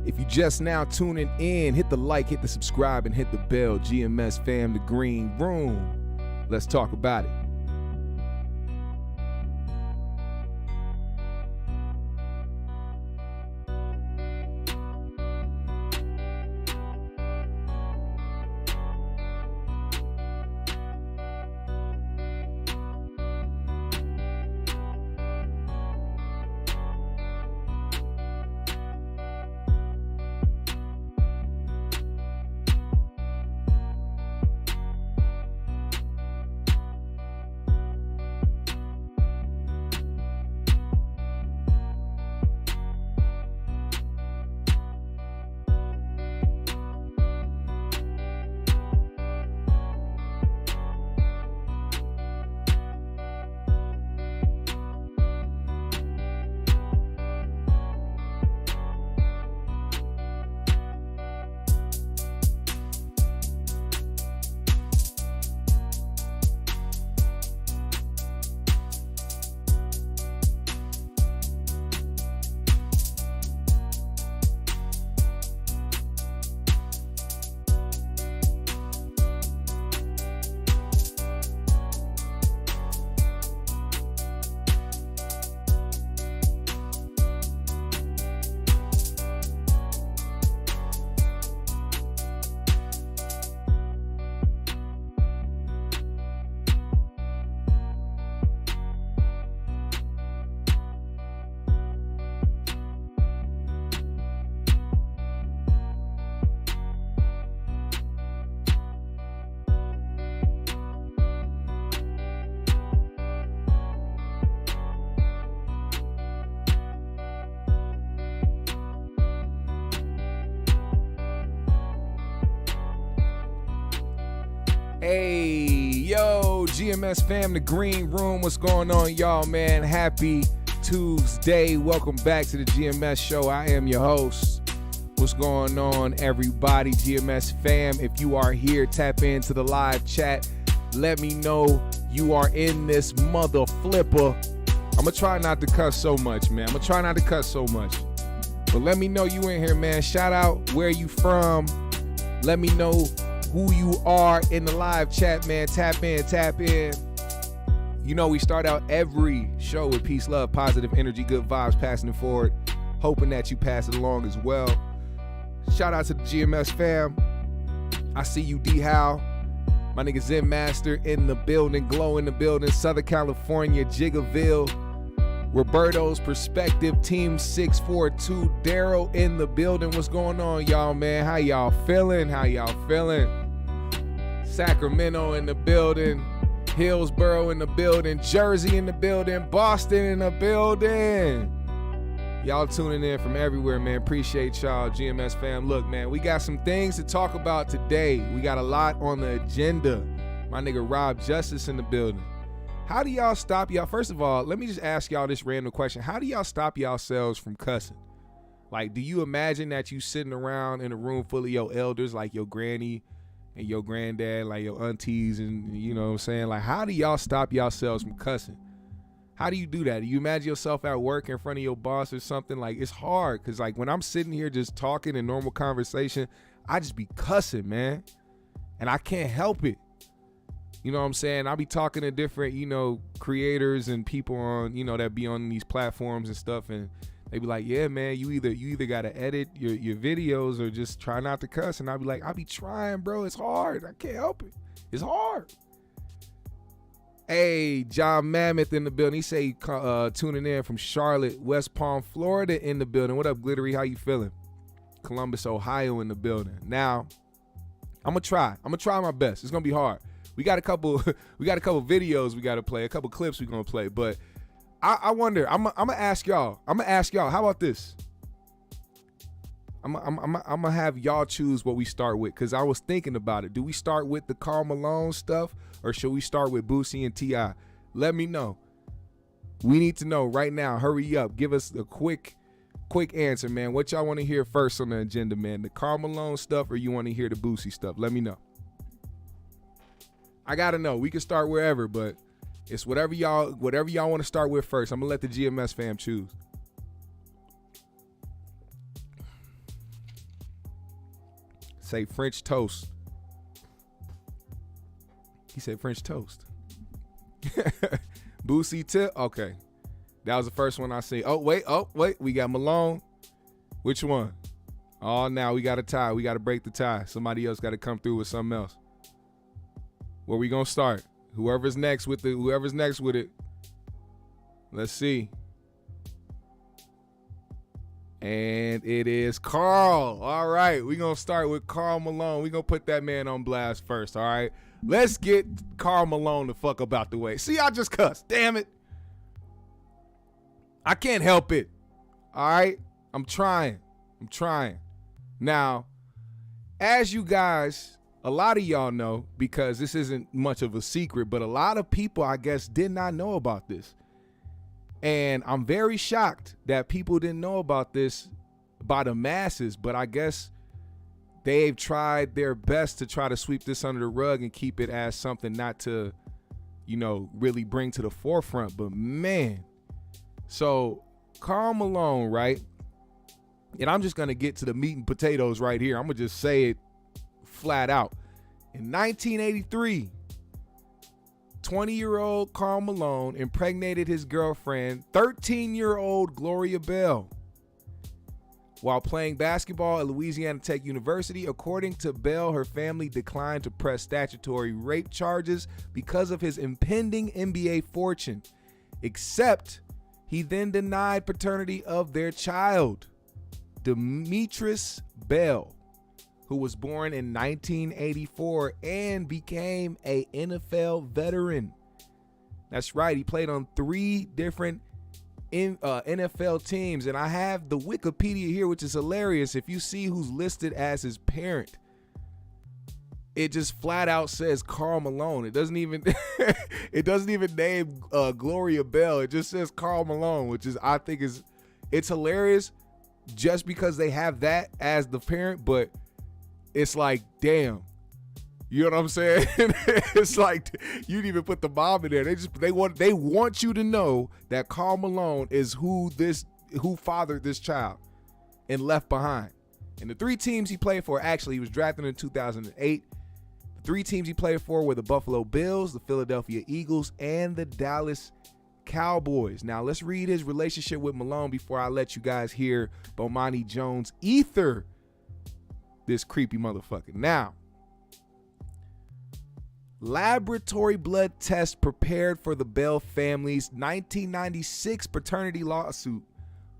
If you just now tuning in, hit the like, hit the subscribe, and hit the bell. GMS fam, the green room. Let's talk about it. Hey, yo, GMS fam, the green room. What's going on, y'all, man? Happy Tuesday. Welcome back to the GMS show. I am your host. What's going on, everybody? GMS fam, if you are here, tap into the live chat. Let me know you are in this mother flipper. I'm going to try not to cuss so much, man. But let me know you in here, man. Shout out where you from. Let me know who you are in the live chat, man. Tap in. You know, we start out every show with peace, love, positive energy, good vibes, passing it forward. Hoping that you pass it along as well. Shout out to the GMS fam. I see you, D-How. My nigga Zen Master in the building, Glow in the building, Southern California, Jigaville. Roberto's Perspective, Team 642, Daryl in the building. What's going on, y'all, man? How y'all feeling? Sacramento in the building, Hillsboro in the building, Jersey in the building, Boston in the building. Y'all tuning in from everywhere, man. Appreciate y'all, GMS fam. Look, man, we got some things to talk about today. We got a lot on the agenda. My nigga Rob Justice in the building. How do y'all stop y'all? First of all, let me just ask y'all this random question. How do y'all stop yourselves from cussing? Like, do you imagine that you sitting around in a room full of your elders, like your granny and your granddad, like your aunties, and you know what I'm saying? Like, how do y'all stop yourselves from cussing? How do you do that? Do you imagine yourself at work in front of your boss or something? Like, it's hard because, like, when I'm sitting here just talking in normal conversation, I just be cussing, man. And I can't help it. You know what I'm saying? I'll be talking to different, you know, creators and people on, you know, that be on these platforms and stuff. And they be like, yeah, man, you either got to edit your videos or just try not to cuss. And I'll be like, I'll be trying, bro. It's hard. I can't help it. It's hard. Hey, John Mammoth in the building. He say tuning in from Charlotte, West Palm, Florida in the building. What up, Glittery? How you feeling? Columbus, Ohio in the building. Now, I'm gonna try my best. It's gonna be hard. We got a couple videos we gotta play, a couple clips we gonna play. But I wonder. I'm gonna ask y'all. How about this? I'm gonna have y'all choose what we start with, because I was thinking about it. Do we start with the Karl Malone stuff, or should we start with Boosie and T.I? Let me know. We need to know right now. Hurry up. Give us a quick answer, man. What y'all want to hear first on the agenda, man? The Karl Malone stuff, or you want to hear the Boosie stuff? Let me know. I gotta know. We can start wherever, but it's whatever y'all want to start with first. I'm gonna let the GMS fam choose. Say French toast. He said French toast. Boosie tip. Okay. That was the first one I see. Oh, wait. We got Malone. Which one? Oh, now we got a tie. We got to break the tie. Somebody else got to come through with something else. Where we going to start? Whoever's next with it. Let's see. And it is Karl. All right. We're going to start with Karl Malone. We're going to put that man on blast first. All right. Let's get Karl Malone the fuck up out the way. See, I just cussed. Damn it. I can't help it. All right. I'm trying. Now, as you guys, a lot of y'all know, because this isn't much of a secret, but a lot of people, I guess, did not know about this. And I'm very shocked that people didn't know about this by the masses, but I guess they've tried their best to try to sweep this under the rug and keep it as something not to, really bring to the forefront. But man, so Karl Malone, right? And I'm just going to get to the meat and potatoes right here. I'm going to just say it flat out. In 1983, 20-year-old Karl Malone impregnated his girlfriend, 13-year-old Gloria Bell, while playing basketball at Louisiana Tech University. According to Bell, her family declined to press statutory rape charges because of his impending NBA fortune, except he then denied paternity of their child, Demetrius Bell, who was born in 1984 and became a NFL veteran. That's right. He played on 3 different NFL teams. And I have the Wikipedia here, which is hilarious. If you see who's listed as his parent, it just flat out says Karl Malone. It doesn't even name Gloria Bell. It just says Karl Malone, which is, I think it's hilarious just because they have that as the parent, but it's like, damn, you know what I'm saying? It's like you didn't even put the mom in there. They want you to know that Karl Malone is who fathered this child and left behind. And the 3 teams he played for, actually, he was drafted in 2008. The 3 teams he played for were the Buffalo Bills, the Philadelphia Eagles, and the Dallas Cowboys. Now let's read his relationship with Malone before I let you guys hear Bomani Jones ether this creepy motherfucker. Now, laboratory blood tests prepared for the Bell family's 1996 paternity lawsuit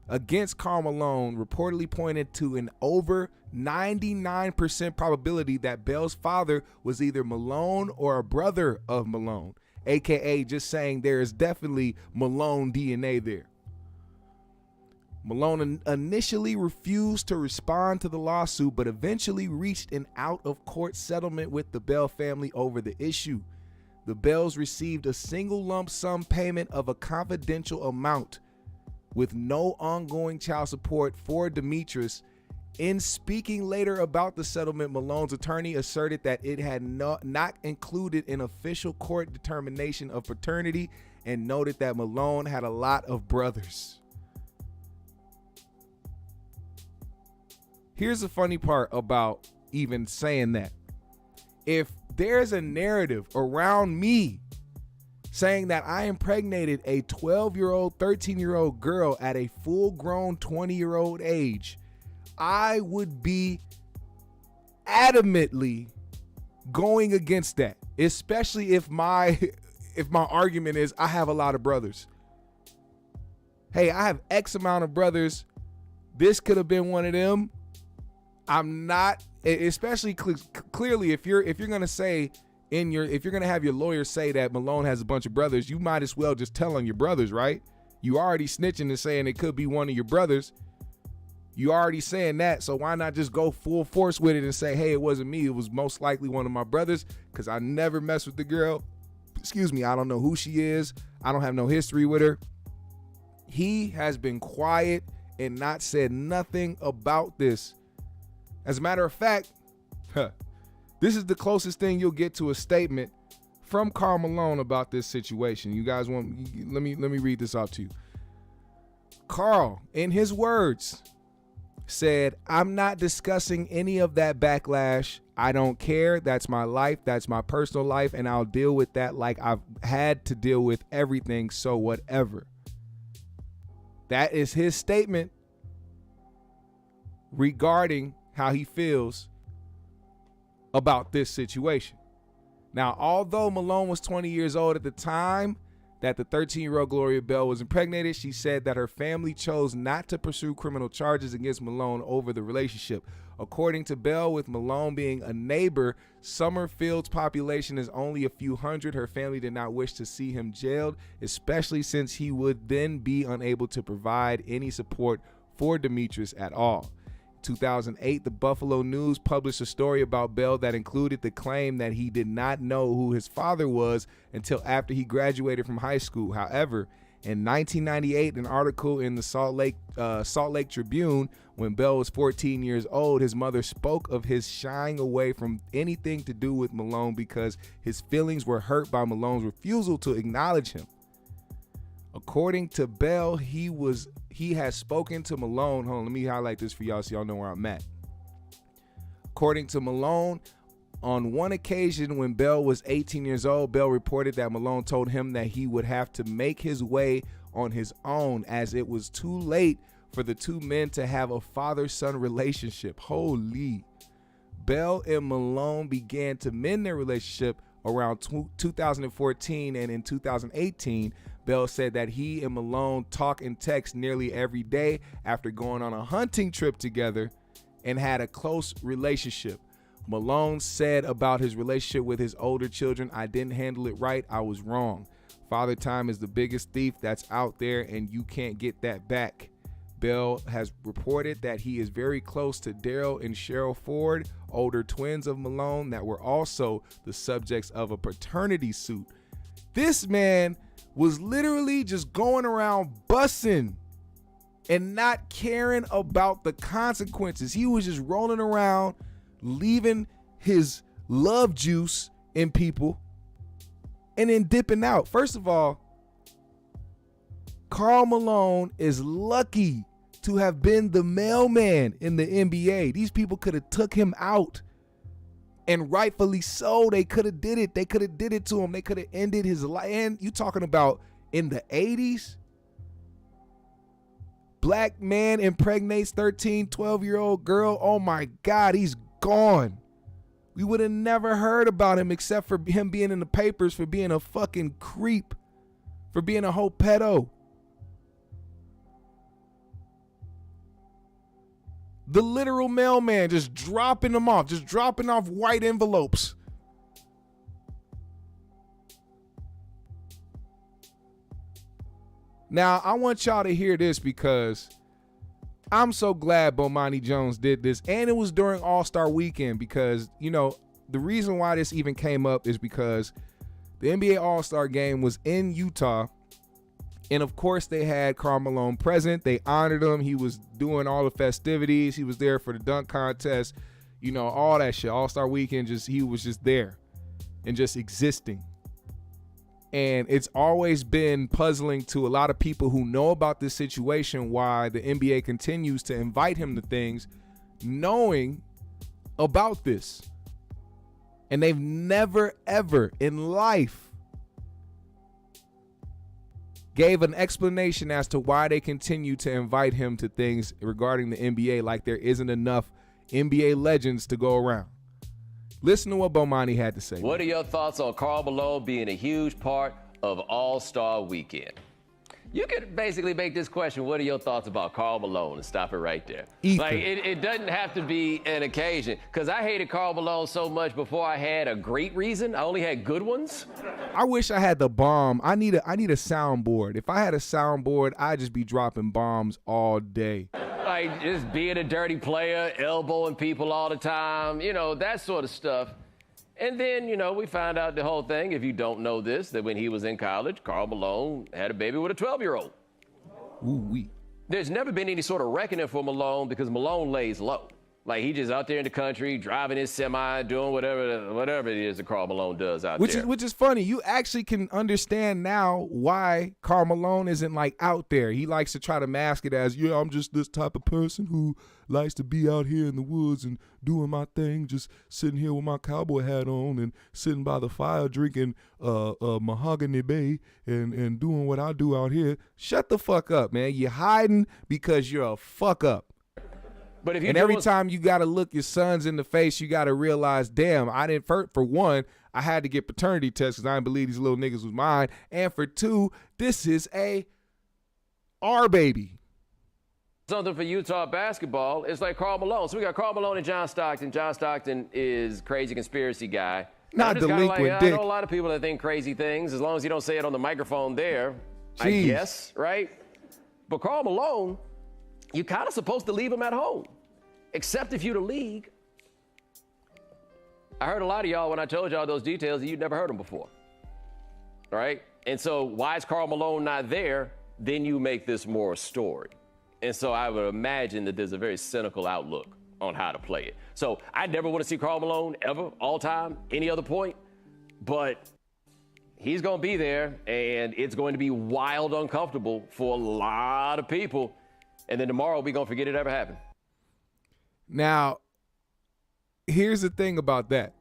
against Karl Malone reportedly pointed to an over 99% probability that Bell's father was either Malone or a brother of Malone, aka just saying there is definitely Malone DNA there. Malone initially refused to respond to the lawsuit, but eventually reached an out-of-court settlement with the Bell family over the issue. The Bells received a single lump sum payment of a confidential amount with no ongoing child support for Demetrius. In speaking later about the settlement, Malone's attorney asserted that it had not included an official court determination of paternity and noted that Malone had a lot of brothers. Here's the funny part about even saying that. If there's a narrative around me saying that I impregnated a 12-year-old, 13-year-old girl at a full-grown 20-year-old age, I would be adamantly going against that, especially if my argument is I have a lot of brothers. Hey, I have X amount of brothers. This could have been one of them. I'm not, especially clearly if you're gonna say if you're gonna have your lawyer say that Malone has a bunch of brothers, you might as well just tell on your brothers, right? You already snitching and saying it could be one of your brothers. You already saying that, so why not just go full force with it and say, hey, it wasn't me, it was most likely one of my brothers, because I never messed with the girl. Excuse me, I don't know who she is. I don't have no history with her. He has been quiet and not said nothing about this. As a matter of fact, this is the closest thing you'll get to a statement from Karl Malone about this situation. You guys let me read this out to you. Karl, in his words, said, "I'm not discussing any of that backlash. I don't care. That's my life. That's my personal life. And I'll deal with that like I've had to deal with everything. So whatever." That is his statement regarding how he feels about this situation. Now, although Malone was 20 years old at the time that the 13-year-old Gloria Bell was impregnated, she said that her family chose not to pursue criminal charges against Malone over the relationship. According to Bell, with Malone being a neighbor, Summerfield's population is only a few hundred. Her family did not wish to see him jailed, especially since he would then be unable to provide any support for Demetrius at all. 2008, the Buffalo News published a story about Bell that included the claim that he did not know who his father was until after he graduated from high school. However, in 1998, an article in the Salt Lake Tribune, when Bell was 14 years old, his mother spoke of his shying away from anything to do with Malone because his feelings were hurt by Malone's refusal to acknowledge him. According to Bell, he has spoken to Malone. Hold on, let me highlight this for y'all so y'all know where I'm at. According to Malone, on one occasion when Bell was 18 years old, Bell reported that Malone told him that he would have to make his way on his own as it was too late for the two men to have a father-son relationship. Holy. Bell and Malone began to mend their relationship around 2014, and in 2018, Bell said that he and Malone talk and text nearly every day after going on a hunting trip together and had a close relationship. Malone said about his relationship with his older children, "I didn't handle it right. I was wrong. Father time is the biggest thief that's out there, and you can't get that back." Bell has reported that he is very close to Daryl and Cheryl Ford, older twins of Malone, that were also the subjects of a paternity suit. This man was literally just going around bussing and not caring about the consequences. He was just rolling around, leaving his love juice in people and then dipping out. First of all, Karl Malone is lucky to have been the mailman in the NBA. These people could have took him out, and rightfully so. They could have did it. They could have did it to him. They could have ended his life. And you talking about in the 80s? Black man impregnates 13, 12-year-old girl. Oh my God, he's gone. We would have never heard about him except for him being in the papers for being a fucking creep, for being a whole pedo. The literal mailman just dropping them off, just dropping off white envelopes. Now, I want y'all to hear this because I'm so glad Bomani Jones did this, and it was during All-Star Weekend because, you know, the reason why this even came up is because the NBA All-Star Game was in Utah, and of course they had Karl Malone present. They honored him. He was doing all the festivities. He was there for the dunk contest, you know, all that shit. All-Star Weekend, he was just there and just existing. And it's always been puzzling to a lot of people who know about this situation why the NBA continues to invite him to things knowing about this. And they've never, ever in life gave an explanation as to why they continue to invite him to things regarding the NBA, like there isn't enough NBA legends to go around. Listen to what Bomani had to say. What are your thoughts on Karl Malone being a huge part of All-Star Weekend? You could basically make this question, what are your thoughts about Karl Malone, and stop it right there. Ethan. Like, it doesn't have to be an occasion, because I hated Karl Malone so much before I had a great reason. I only had good ones. I wish I had the bomb. I need a soundboard. If I had a soundboard, I'd just be dropping bombs all day. Like, just being a dirty player, elbowing people all the time, you know, that sort of stuff. And then, you know, we found out the whole thing, if you don't know this, that when he was in college, Karl Malone had a baby with a 12-year-old. Ooh-wee. There's never been any sort of reckoning for Malone because Malone lays low. Like he just out there in the country, driving his semi, doing whatever it is that Karl Malone does out there. Which is funny. You actually can understand now why Karl Malone isn't like out there. He likes to try to mask it as, yeah, I'm just this type of person who likes to be out here in the woods and doing my thing, just sitting here with my cowboy hat on and sitting by the fire drinking Mahogany Bay and doing what I do out here. Shut the fuck up, man. You're hiding because you're a fuck up. But if every time you got to look your sons in the face, you got to realize, damn, I didn't, for one, I had to get paternity tests because I didn't believe these little niggas was mine. And for two, this is our baby. Something for Utah basketball. It's like Karl Malone. So we got Karl Malone and John Stockton. John Stockton is crazy conspiracy guy. Not delinquent dick. I know a lot of people that think crazy things, as long as you don't say it on the microphone there, Jeez. I guess, right? But Karl Malone, you're kind of supposed to leave him at home, except if you're the league. I heard a lot of y'all when I told y'all those details that you'd never heard them before, right? And so why is Karl Malone not there? Then you make this more a story. And so I would imagine that there's a very cynical outlook on how to play it. So I never want to see Karl Malone ever, all time, any other point. But he's going to be there, and it's going to be wild uncomfortable for a lot of people. And then tomorrow we're going to forget it ever happened. Now, here's the thing about that.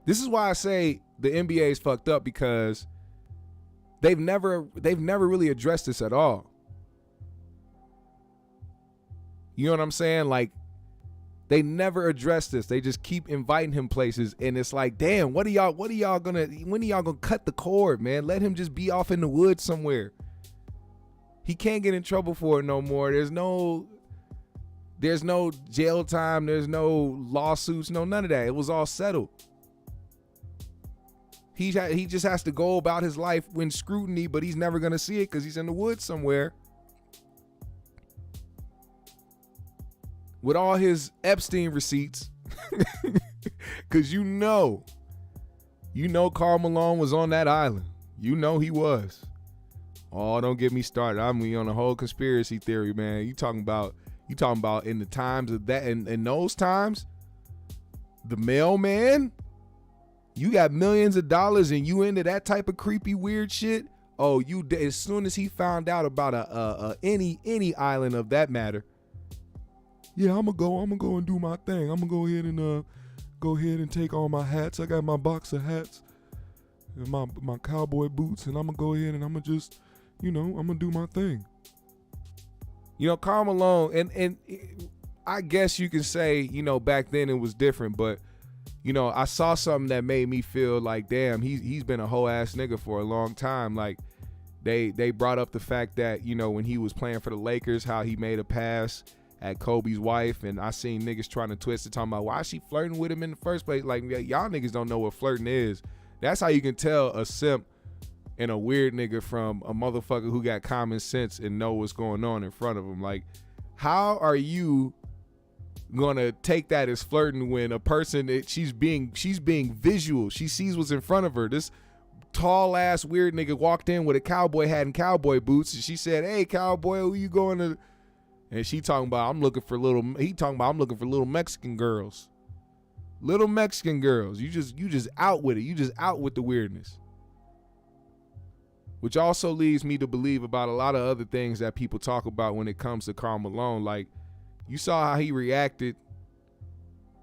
This is why I say the NBA is fucked up, because they've never really addressed this at all. You know what I'm saying? Like, they never address this. They just keep inviting him places, and it's like, damn, when are y'all gonna cut the cord, man? Let him just be off in the woods somewhere. He can't get in trouble for it no more. There's no jail time. There's no lawsuits. No, none of that. It was all settled. He just has to go about his life when scrutiny, but he's never gonna see it because he's in the woods somewhere with all his Epstein receipts. Because you know Karl Malone was on that island. You know he was. Oh, don't get me started. I'm on a whole conspiracy theory, man. You talking about in the times of that, in those times, the mailman, you got millions of dollars and you into that type of creepy weird shit. Oh, you, as soon as he found out about any island of that matter, yeah, I'm gonna go and do my thing. I'm gonna go ahead and take all my hats. I got my box of hats and my cowboy boots, and I'm gonna go ahead and I'm gonna just, I'm gonna do my thing. Karl Malone, and I guess you can say, back then it was different, but I saw something that made me feel like, damn, he's been a whole ass nigga for a long time. Like, they brought up the fact that, when he was playing for the Lakers, how he made a pass at Kobe's wife, and I seen niggas trying to twist it, talking about why is she flirting with him in the first place. Like, y'all niggas don't know what flirting is. That's how you can tell a simp and a weird nigga from a motherfucker who got common sense and know what's going on in front of him. Like, how are you gonna take that as flirting when a person, she's being visual, she sees what's in front of her? This tall ass weird nigga walked in with a cowboy hat and cowboy boots, and she said, "Hey, cowboy, who you going to?" And he talking about, I'm looking for little Mexican girls. Little Mexican girls. You just out with it. You just out with the weirdness. Which also leads me to believe about a lot of other things that people talk about when it comes to Karl Malone. Like, you saw how he reacted.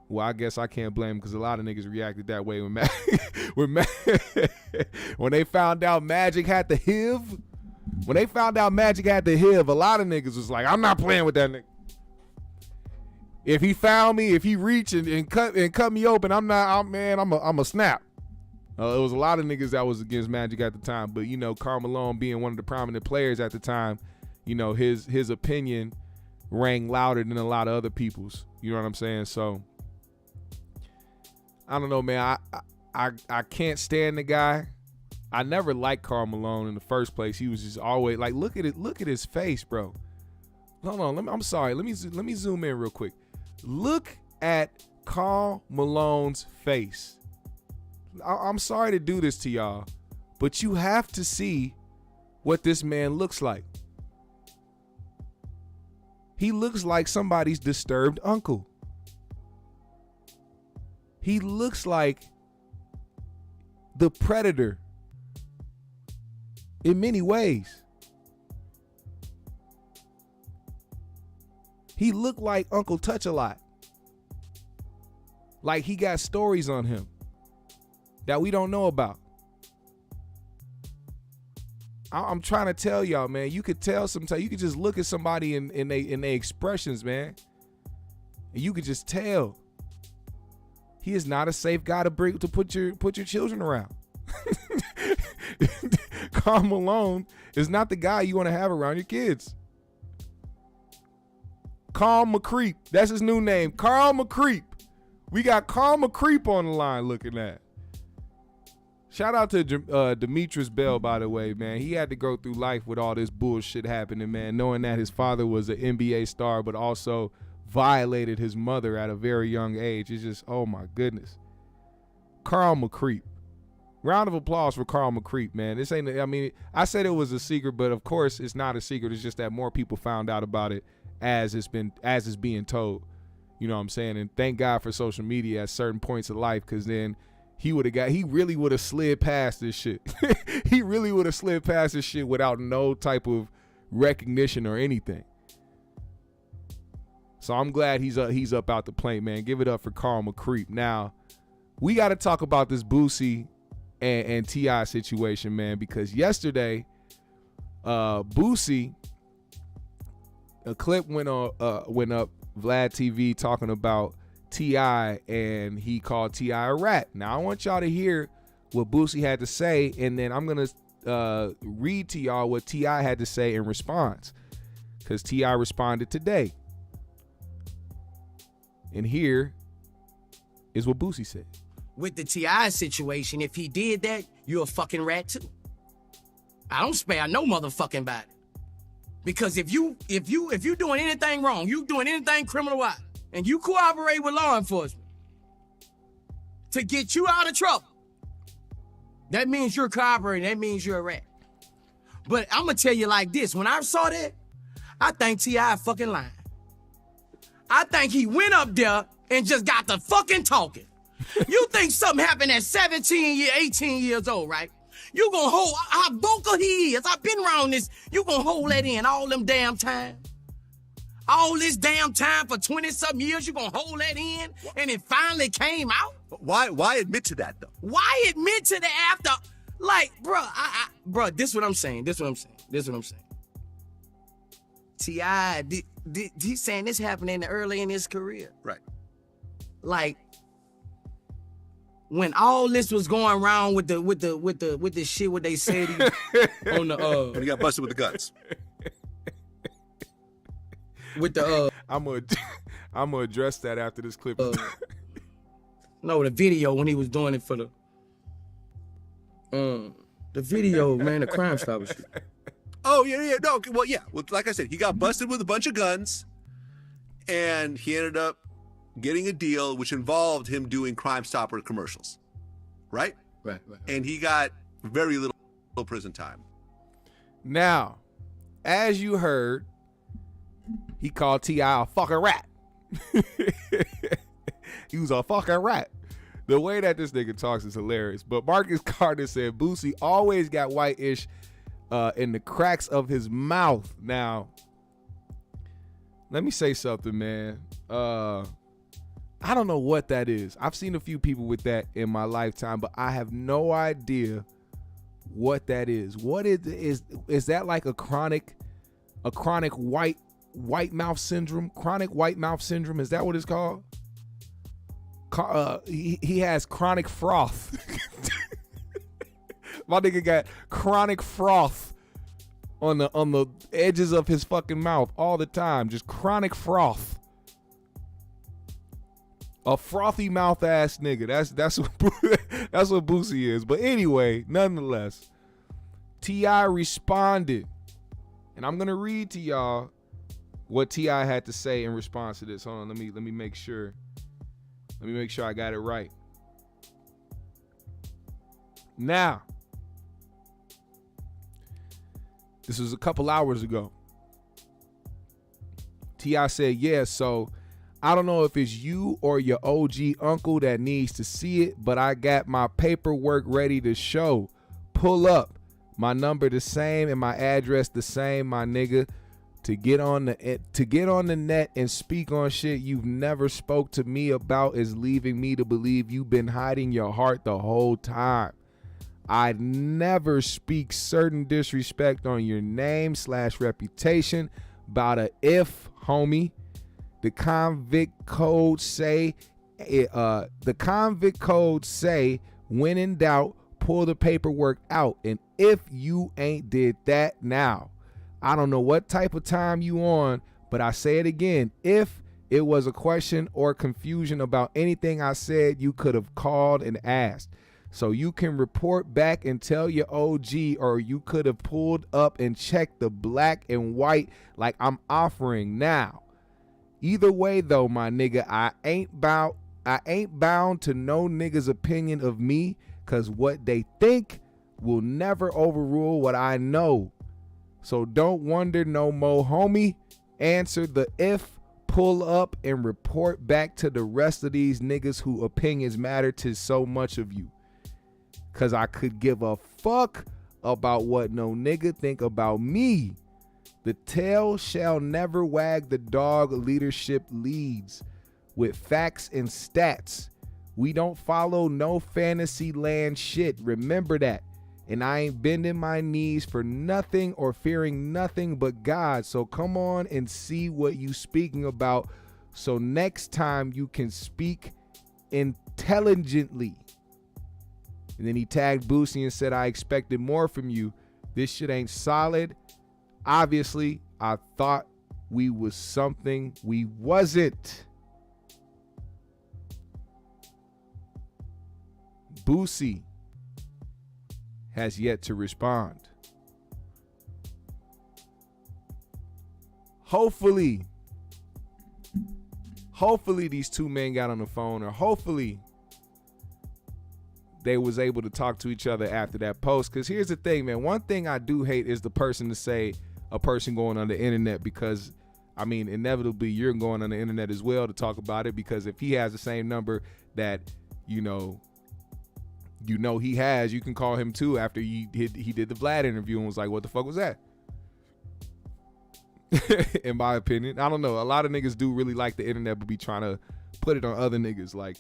Well, I guess I can't blame him, because a lot of niggas reacted that way when when they found out Magic had the HIV. When they found out Magic had the HIV, a lot of niggas was like, I'm not playing with that nigga. If he found me, if he reached and cut me open, I'm a snap. It was a lot of niggas that was against Magic at the time, but Karl Malone being one of the prominent players at the time, his opinion rang louder than a lot of other people's. You know what I'm saying? So I don't know, man. I can't stand the guy. I never liked Karl Malone in the first place. He was just always like, look at his face, bro. Hold on, I'm sorry. Let me zoom in real quick. Look at Karl Malone's face. I'm sorry to do this to y'all, but you have to see what this man looks like. He looks like somebody's disturbed uncle. He looks like the predator in many ways. He looked like Uncle Touch-a-Lot. Like he got stories on him that we don't know about. I'm trying to tell y'all, man, you could tell sometimes, you could just look at somebody in their expressions, man. And you could just tell. He is not a safe guy to put your children around. Karl Malone is not the guy you want to have around your kids. Karl McCreep, that's his new name, Karl McCreep. We got Karl McCreep on the line looking at. Shout out to Demetrius Bell, by the way, man. He had to go through life with all this bullshit happening, man, knowing that his father was an NBA star, but also violated his mother at a very young age. It's just, oh my goodness. Karl McCreep. Round of applause for Karl McCreep, man. This ain't, I mean, I said it was a secret, but of course it's not a secret. It's just that more people found out about it as it's being told. You know what I'm saying? And thank God for social media at certain points of life, because then he really would have slid past this shit. He really would have slid past this shit without no type of recognition or anything. So I'm glad he's up out the plate, man. Give it up for Karl McCreep. Now, we got to talk about this Boosie and T.I situation, man, because yesterday, Boosie, a clip went up VLADTV talking about T.I, and he called T.I a rat. Now I want y'all to hear what Boosie had to say, and then I'm gonna read to y'all what T.I had to say in response, because T.I responded today. And here is what Boosie said. With the T.I situation, if he did that, you're a fucking rat too. I don't spare no motherfucking body. Because if you doing anything wrong, you doing anything criminal-wise, and you cooperate with law enforcement to get you out of trouble, that means you're cooperating. That means you're a rat. But I'm going to tell you like this. When I saw that, I think T.I fucking lying. I think he went up there and just got the fucking talking. You think something happened at 18 years old, right? You gonna hold how vocal he is. I've been around this. You gonna hold that in all them damn time. All this damn time for 20-something years, you gonna hold that in, and it finally came out? Why admit to that, though? Why admit to the after? Like, bruh, this what I'm saying. T.I, he's saying this happened early in his career. Right. Like, when all this was going around with the shit what they said on the when he got busted with the guns. With the I'm gonna address that after this clip. No, the video when he was doing it for the video, man, the Crime Stoppers shit. Oh yeah, no, well yeah, well, like I said, he got busted with a bunch of guns, and he ended up getting a deal which involved him doing Crime Stopper commercials, right? Right. And he got very little prison time. Now, as you heard, he called T.I a fucking rat. He was a fucking rat. The way that this nigga talks is hilarious. But Marcus Carter said Boosie always got white-ish in the cracks of his mouth. Now, let me say something, man. I don't know what that is. I've seen a few people with that in my lifetime, but I have no idea what that is. What is that like a chronic white mouth syndrome? Chronic white mouth syndrome, is that what it's called? He has chronic froth. My nigga got chronic froth on the edges of his fucking mouth all the time. Just chronic froth. A frothy mouth ass nigga. That's what Boosie is. But anyway, nonetheless, T.I responded, and I'm gonna read to y'all what T.I had to say in response to this. Hold on, let me make sure. Let me make sure I got it right. Now, this was a couple hours ago. T.I said, yeah, so I don't know if it's you or your OG uncle that needs to see it, but I got my paperwork ready to show. Pull up. My number the same and my address the same, my nigga. To get on the net and speak on shit you've never spoke to me about is leaving me to believe you've been hiding your heart the whole time. I'd never speak certain disrespect on your name / reputation about a if, homie. The convict code say, when in doubt, pull the paperwork out. And if you ain't did that now, I don't know what type of time you on, but I say it again. If it was a question or confusion about anything I said, you could have called and asked. So you can report back and tell your OG, or you could have pulled up and checked the black and white like I'm offering now. Either way though, my nigga, I ain't bound to no nigga's opinion of me, cause what they think will never overrule what I know. So don't wonder no more, homie. Answer the if, pull up, and report back to the rest of these niggas who opinions matter to so much of you. Cause I could give a fuck about what no nigga think about me. The tail shall never wag the dog. Leadership leads with facts and stats. We don't follow no fantasy land shit. Remember that. And I ain't bending my knees for nothing or fearing nothing but God. So come on and see what you speaking about. So next time you can speak intelligently. And then he tagged Boosie and said, I expected more from you. This shit ain't solid. Obviously, I thought we was something we wasn't. Boosie has yet to respond. Hopefully these two men got on the phone, or hopefully they was able to talk to each other after that post. Because here's the thing, man. One thing I do hate is the person to say a person going on the internet, because I mean, inevitably you're going on the internet as well to talk about it, because if he has the same number that you know he has, you can call him too after he did the Vlad interview and was like, what the fuck was that? In my opinion, I don't know. A lot of niggas do really like the internet, but be trying to put it on other niggas like,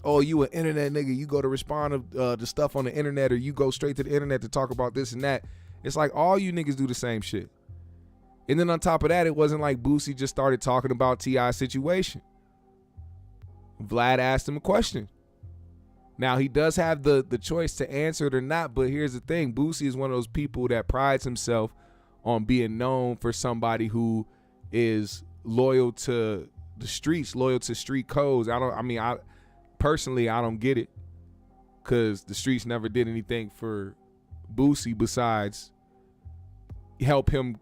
oh, you an internet nigga, you go to respond to stuff on the internet, or you go straight to the internet to talk about this and that. It's like all you niggas do the same shit. And then on top of that, it wasn't like Boosie just started talking about T.I.'s situation. Vlad asked him a question. Now, he does have the choice to answer it or not, but here's the thing. Boosie is one of those people that prides himself on being known for somebody who is loyal to the streets, loyal to street codes. I personally don't get it, because the streets never did anything for Boosie besides help him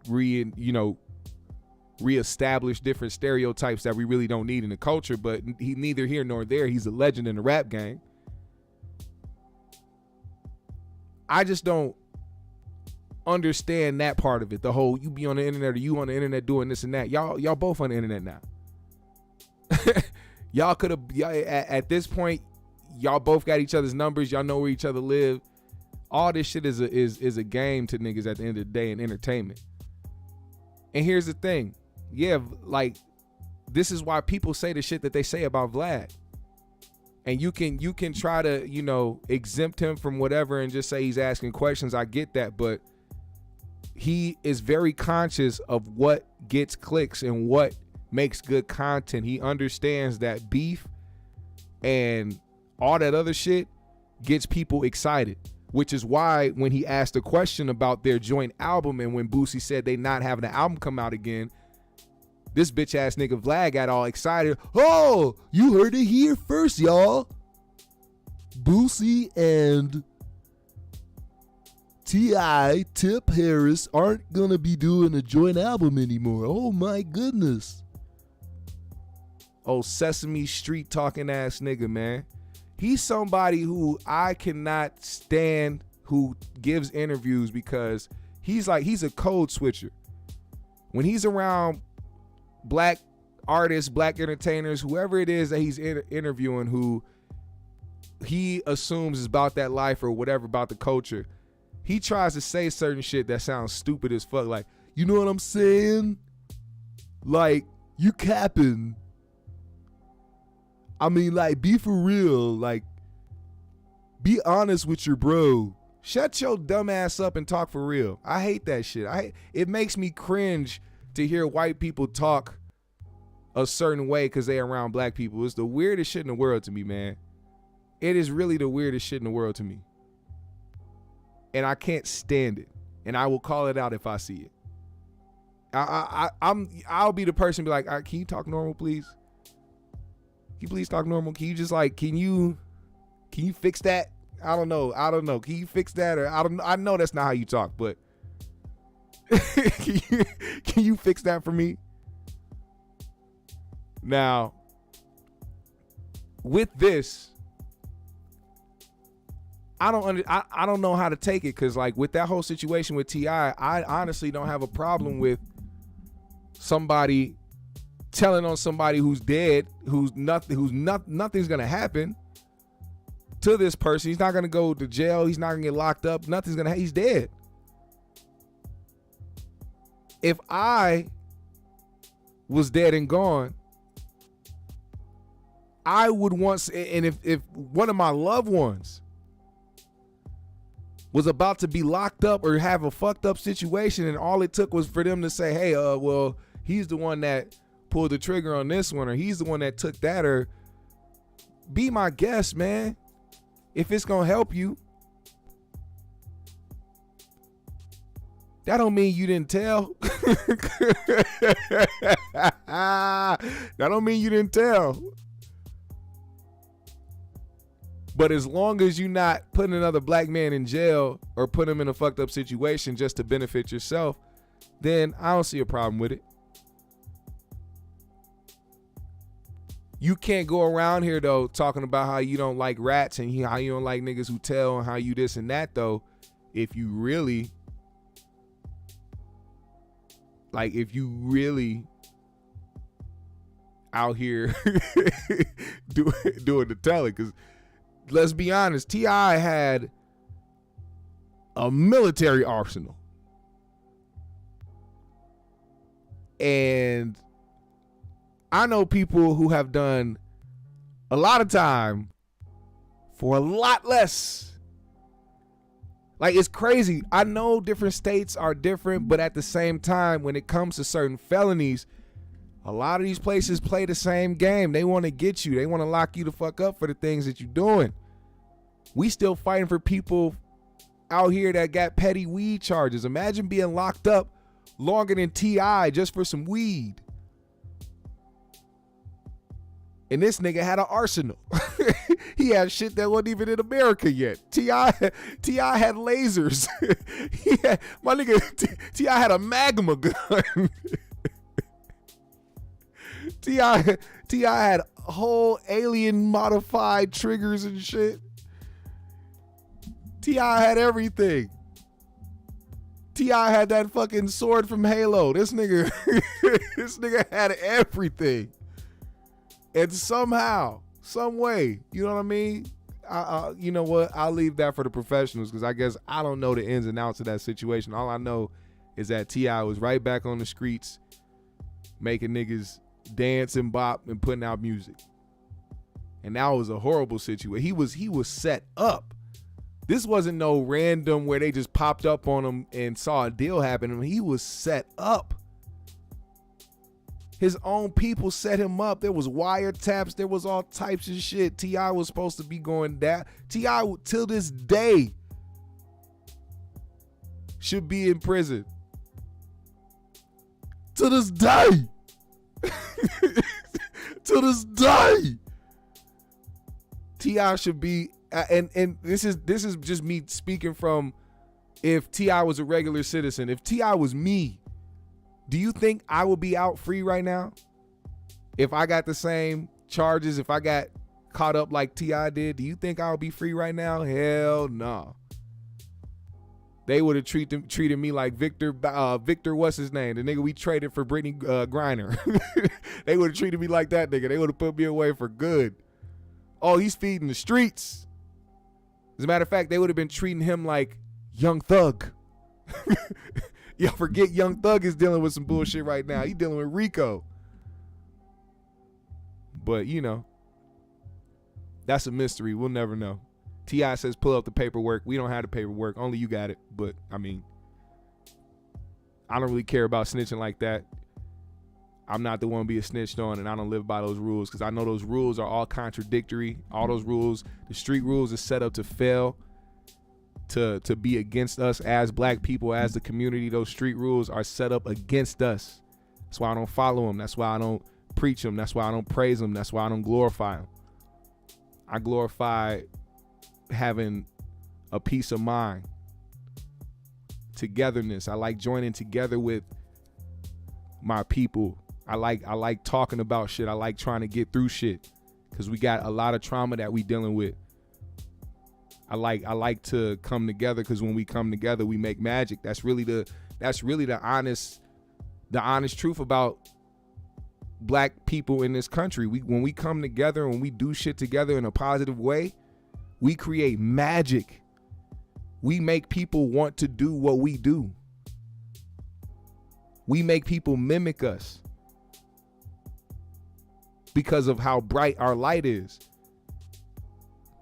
reestablish different stereotypes that we really don't need in the culture. But he neither here nor there. He's a legend in the rap game. I just don't understand that part of it. The whole you be on the internet or you on the internet doing this and that. Y'all both on the internet now. Y'all could have at this point, y'all both got each other's numbers. Y'all know where each other live. All this shit is a game to niggas at the end of the day in entertainment. And here's the thing. Yeah, like this is why people say the shit that they say about Vlad. And you can try to, exempt him from whatever and just say he's asking questions. I get that, but he is very conscious of what gets clicks and what makes good content. He understands that beef and all that other shit gets people excited, which is why when he asked a question about their joint album and when Boosie said they not having an album come out again, this bitch ass nigga Vlad got all excited. Oh, you heard it here first, y'all. Boosie and T.I, Tip Harris aren't gonna be doing a joint album anymore. Oh my goodness. Oh, Sesame Street talking ass nigga, man. He's somebody who I cannot stand who gives interviews, because he's a code switcher. When he's around black artists, black entertainers, whoever it is that he's interviewing, who he assumes is about that life or whatever, about the culture, he tries to say certain shit that sounds stupid as fuck. Like, you know what I'm saying? Like, you capping. I mean, like, be for real. Like, be honest with your bro. Shut your dumb ass up and talk for real. I hate that shit. It makes me cringe to hear white people talk a certain way because they around black people. It's the weirdest shit in the world to me, man. It is really the weirdest shit in the world to me. And I can't stand it. And I will call it out if I see it. I'll be the person be like, can you talk normal, please? Can you please talk normal? Can you just like, can you fix that? I don't know. Can you fix that? Or I know that's not how you talk, but can you fix that for me? Now, with this, I don't know how to take it, because like with that whole situation with T.I, I honestly don't have a problem with somebody telling on somebody who's dead, nothing's gonna happen to this person. He's not gonna go to jail. He's not gonna get locked up. He's dead. If I was dead and gone, I would want, and if one of my loved ones was about to be locked up or have a fucked up situation, and all it took was for them to say, hey, well, he's the one that pulled the trigger on this one, or he's the one that took that, or be my guest, man. If it's gonna help you. That don't mean you didn't tell. That don't mean you didn't tell. But as long as you're not putting another black man in jail or put him in a fucked up situation just to benefit yourself, then I don't see a problem with it. You can't go around here, though, talking about how you don't like rats and how you don't like niggas who tell and how you this and that, though, if you really out here doing the telling. Because let's be honest, T.I had a military arsenal. And I know people who have done a lot of time for a lot less. Like, it's crazy. I know different states are different, but at the same time, when it comes to certain felonies, a lot of these places play the same game. They want to get you. They want to lock you the fuck up for the things that you're doing. We still fighting for people out here that got petty weed charges. Imagine being locked up longer than T.I just for some weed. And this nigga had an arsenal. He had shit that wasn't even in America yet. T.I had lasers. T.I had a magma gun. T.I had whole alien modified triggers and shit. T.I had everything. T.I had that fucking sword from Halo. This nigga had everything. And somehow, some way, you know what I mean? You know what? I'll leave that for the professionals, because I guess I don't know the ins and outs of that situation. All I know is that T.I was right back on the streets, making niggas dance and bop and putting out music. And that was a horrible situation. He was set up. This wasn't no random where they just popped up on him and saw a deal happen. He was set up. His own people set him up. There was wiretaps. There was all types of shit. T.I was supposed to be going down. T.I, till this day, should be in prison. To this day. To this day. T.I should be, and this is just me speaking from, if T.I was a regular citizen, if T.I was me, do you think I would be out free right now? If I got the same charges, if I got caught up like T.I did, do you think I would be free right now? Hell no. they would have treated me like Victor, what's his name? The nigga we traded for Brittany Griner. They would have treated me like that nigga. They would have put me away for good. Oh, he's feeding the streets. As a matter of fact, they would have been treating him like Young Thug. Y'all forget Young Thug is dealing with some bullshit right now. He dealing with Rico. But, you know, that's a mystery. We'll never know. T.I. says pull up the paperwork. We don't have the paperwork. Only you got it. But, I mean, I don't really care about snitching like that. I'm not the one being snitched on, and I don't live by those rules because I know those rules are all contradictory. All those rules, the street rules, is set up to fail, to be against us as black people, as the community. Those street rules are set up against us. That's why I don't follow them. That's why I don't preach them. That's why I don't praise them. That's why I don't glorify them. I glorify having a peace of mind, togetherness. I like joining together with my people. I like talking about shit. I like trying to get through shit because we got a lot of trauma that we dealing with. I like to come together because when we come together, we make magic. That's really the honest truth about black people in this country. When we come together and we do shit together in a positive way, we create magic. We make people want to do what we do. We make people mimic us because of how bright our light is.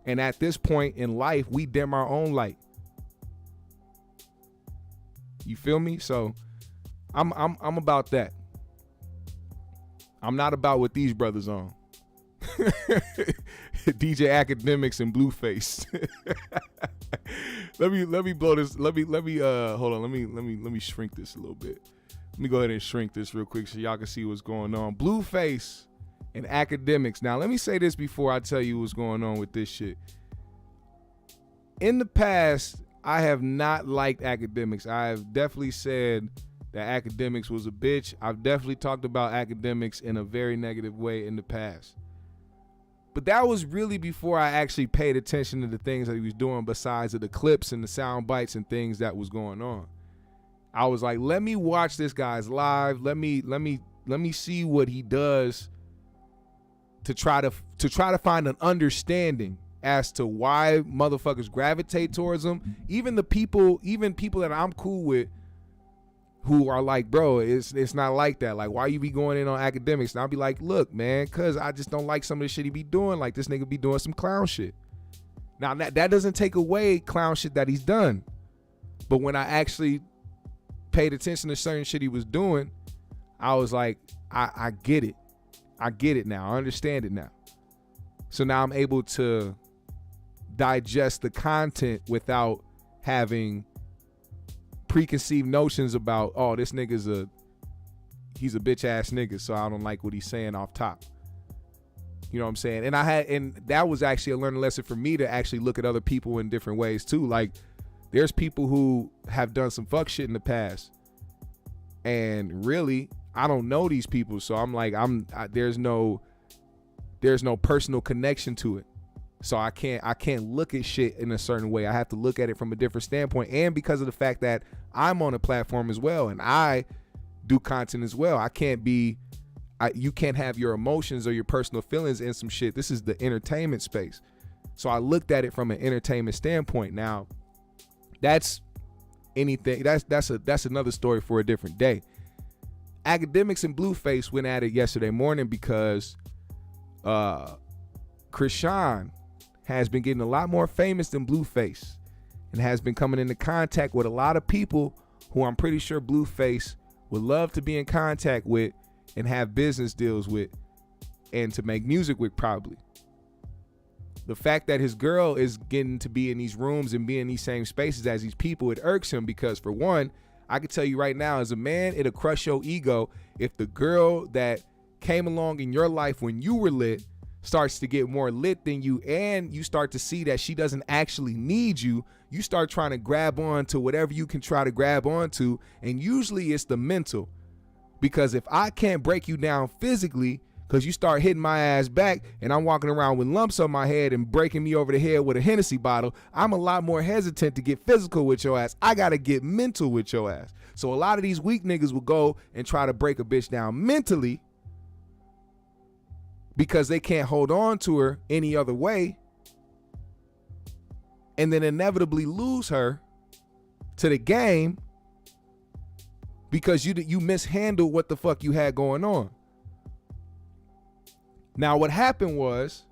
And at this point in life, we dim our own light. You feel me? So I'm about that. I'm not about what these brothers on. DJ Akademiks and Blueface. let me blow this. Let me hold on. Let me shrink this a little bit. Let me go ahead and shrink this real quick so y'all can see what's going on. Blueface and Akademiks. Now, let me say this before I tell you what's going on with this shit. In the past, I have not liked Akademiks. I have definitely said that Akademiks was a bitch. I've definitely talked about Akademiks in a very negative way in the past. But that was really before I actually paid attention to the things that he was doing besides of the clips and the sound bites and things that was going on. I was like, let me watch this guy's live. Let me see what he does to try to find an understanding as to why motherfuckers gravitate towards him. Even people that I'm cool with who are like, bro, it's not like that. Like, why you be going in on Akademiks? And I'll be like, look, man, cause I just don't like some of the shit he be doing. Like, this nigga be doing some clown shit. Now that doesn't take away clown shit that he's done. But when I actually paid attention to certain shit he was doing, I was like, I get it. I get it now. I understand it now. So now I'm able to digest the content without having preconceived notions about, oh, this nigga's he's a bitch ass nigga, so I don't like what he's saying off top. You know what I'm saying? And that was actually a learning lesson for me to actually look at other people in different ways too. Like, there's people who have done some fuck shit in the past, and really, I don't know these people, so I'm like, there's no personal connection to it. So I can't look at shit in a certain way. I have to look at it from a different standpoint. And because of the fact that I'm on a platform as well and I do content as well, you can't have your emotions or your personal feelings in some shit. This is the entertainment space. So I looked at it from an entertainment standpoint. Now, that's another story for a different day. Akademiks and Blueface went at it yesterday morning because Krishan has been getting a lot more famous than Blueface and has been coming into contact with a lot of people who I'm pretty sure Blueface would love to be in contact with and have business deals with and to make music with probably. The fact that his girl is getting to be in these rooms and be in these same spaces as these people, it irks him because, for one, I can tell you right now, as a man, it'll crush your ego if the girl that came along in your life when you were lit starts to get more lit than you, and you start to see that she doesn't actually need you. You start trying to grab on to whatever you can try to grab onto, and usually it's the mental. Because if I can't break you down physically, because you start hitting my ass back and I'm walking around with lumps on my head and breaking me over the head with a Hennessy bottle, I'm a lot more hesitant to get physical with your ass. I got to get mental with your ass. So a lot of these weak niggas will go and try to break a bitch down mentally because they can't hold on to her any other way, and then inevitably lose her to the game because you mishandled what the fuck you had going on. Now what happened was,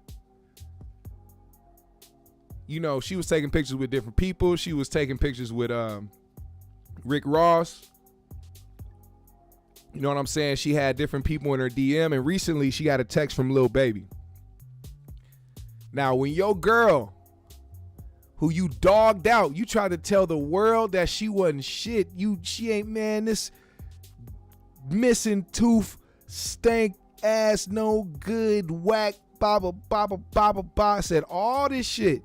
you know, she was taking pictures with different people. She was taking pictures with Rick Ross. You know what I'm saying? She had different people in her DM, and recently she got a text from Lil Baby. Now, when your girl, who you dogged out, you tried to tell the world that she wasn't shit. She ain't, man, this missing tooth, stank ass, no good, whack, baba, said all this shit.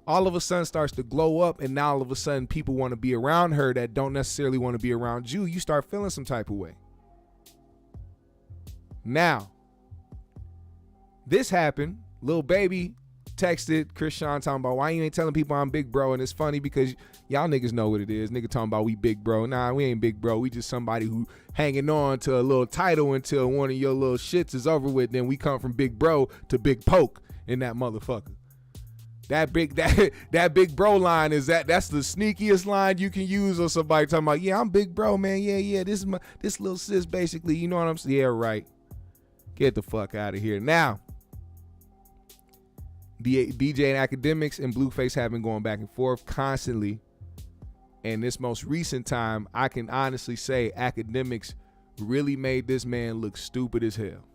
All of a sudden starts to glow up, and now all of a sudden people want to be around her that don't necessarily want to be around you. You start feeling some type of way. Now, this happened. Lil Baby texted Chris Sean talking about, why you ain't telling people I'm big bro? And it's funny because y'all niggas know what it is. Nigga talking about we big bro. Nah, we ain't big bro. We just somebody who hanging on to a little title until one of your little shits is over with. Then we come from big bro to big poke in that motherfucker. That big bro line that's the sneakiest line you can use on somebody talking about, yeah, I'm big bro, man. Yeah. This little sis basically, you know what I'm saying? Yeah, right. Get the fuck out of here. Now, DJ and Akademiks and Blueface have been going back and forth constantly. And this most recent time, I can honestly say Akademiks really made this man look stupid as hell.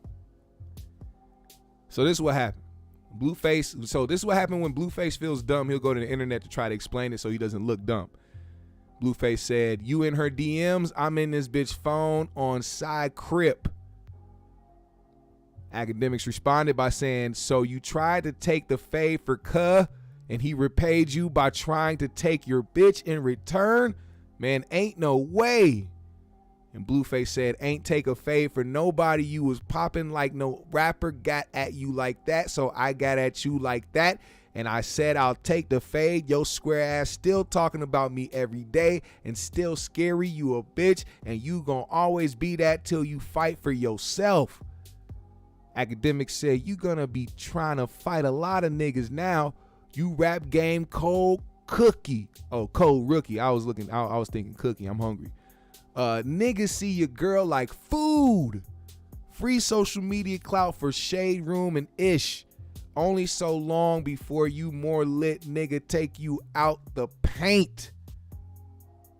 So this is what happened. So this is what happened when Blueface feels dumb. He'll go to the internet to try to explain it so he doesn't look dumb. Blueface said, you in her DMs, I'm in this bitch phone on side crip. Akademiks responded by saying, so you tried to take the fade for cuh and he repaid you by trying to take your bitch in return? Man, ain't no way. And Blueface said, ain't take a fade for nobody. You was popping like no rapper got at you like that, so I got at you like that. And I said, I'll take the fade. Yo square ass still talking about me every day and still scary. You a bitch and you gonna always be that till you fight for yourself. Akademiks said, you gonna be trying to fight a lot of niggas now. You rap game cold cookie. Oh, cold rookie. I was thinking cookie. I'm hungry. Niggas see your girl like food. Free social media clout for Shade Room and Ish. Only so long before you more lit nigga take you out the paint.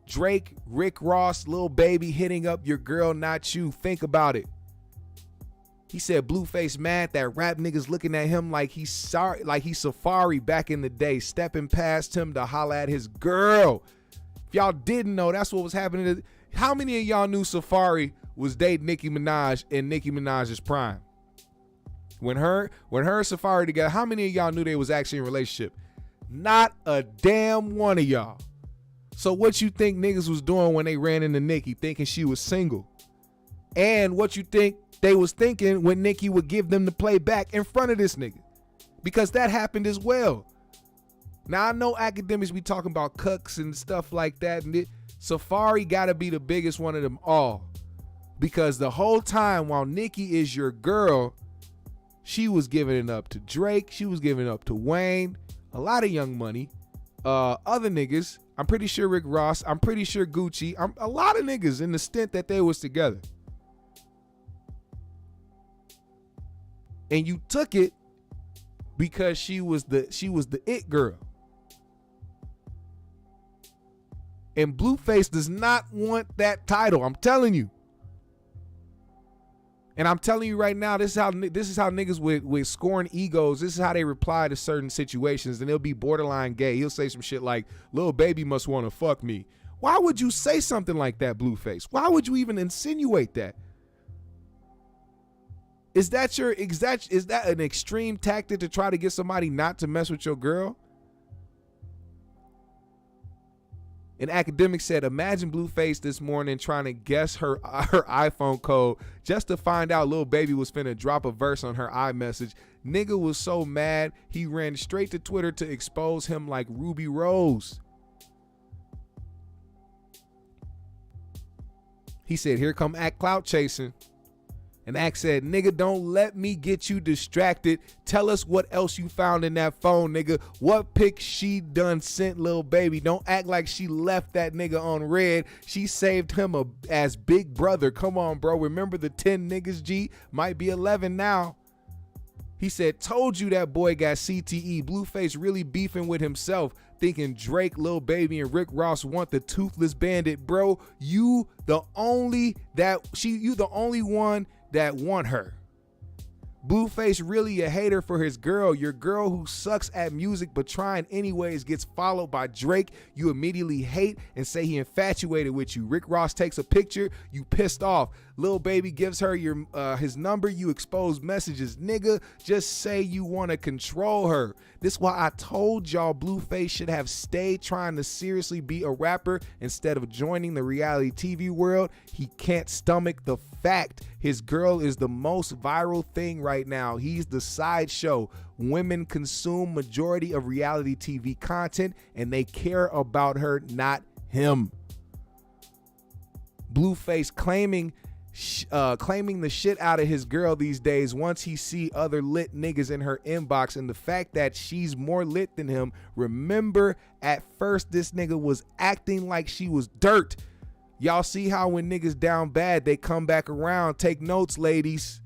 Drake, Rick Ross, Lil Baby hitting up your girl, not you. Think about it. He said Blueface mad that rap niggas looking at him like he's sorry, like he's Safari back in the day, stepping past him to holla at his girl. If y'all didn't know, that's what was happening. How many of y'all knew Safari was dating Nicki Minaj in Nicki Minaj's prime? When her and Safari together, how many of y'all knew they was actually in a relationship? Not a damn one of y'all. So what you think niggas was doing when they ran into Nicki, thinking she was single? And what you think they was thinking when Nicki would give them the play back in front of this nigga? Because that happened as well. Now I know Akademiks be talking about cucks and stuff like that, and Safari gotta be the biggest one of them all. Because the whole time while Nicki is your girl, she was giving it up to Drake, she was giving it up to Wayne, a lot of Young Money, other niggas, I'm pretty sure Rick Ross, I'm pretty sure Gucci, a lot of niggas in the stint that they was together. And you took it because she was the it girl. And Blueface does not want that title. I'm telling you. And I'm telling you right now, this is how niggas with scorn egos, this is how they reply to certain situations, and they'll be borderline gay. He'll say some shit like, Lil Baby must want to fuck me. Why would you say something like that, Blueface? Why would you even insinuate that? Is that an extreme tactic to try to get somebody not to mess with your girl? And Akademiks said, imagine Blueface this morning trying to guess her iPhone code just to find out Lil Baby was finna drop a verse on her iMessage. Nigga was so mad, he ran straight to Twitter to expose him like Ruby Rose. He said, here come Act clout chasing. And Act said, nigga, don't let me get you distracted. Tell us what else you found in that phone, nigga. What pic she done sent Lil Baby? Don't act like she left that nigga on red. She saved him as big brother. Come on, bro. Remember the 10 niggas, G? Might be 11 now. He said, told you that boy got CTE. Blueface really beefing with himself, thinking Drake, Lil Baby, and Rick Ross want the toothless bandit. Bro, you the only one that want her. Blueface really a hater for his girl. Your girl who sucks at music but trying anyways gets followed by Drake. You immediately hate and say he infatuated with you. Rick Ross takes a picture, you pissed off. Lil Baby gives her his number, you expose messages. Nigga, just say you want to control her. This why I told y'all Blueface should have stayed trying to seriously be a rapper instead of joining the reality TV world. He can't stomach the fact his girl is the most viral thing right now. He's the sideshow. Women consume majority of reality TV content and they care about her, not him. Blueface claiming the shit out of his girl these days once he see other lit niggas in her inbox, and the fact that she's more lit than him. Remember, at first this nigga was acting like she was dirt. Y'all see how when niggas down bad, they come back around. Take notes, ladies.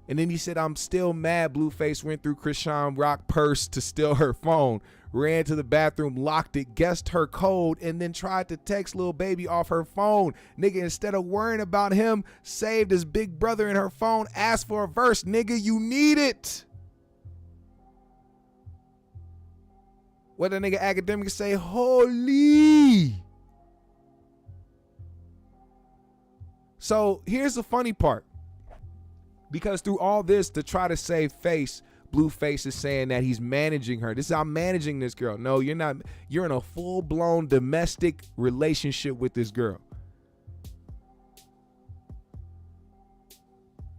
And then he said, I'm still mad Blueface went through Krishan Rock purse to steal her phone, ran to the bathroom, locked it, guessed her code, and then tried to text Lil Baby off her phone. Nigga, instead of worrying about him, saved his big brother in her phone, asked for a verse. Nigga, you need it. What the nigga Akademiks say? Holy. So here's the funny part. Because through all this, to try to save face, Blueface is saying that he's managing her. This is I'm managing this girl. No, you're not. You're in a full-blown domestic relationship with this girl.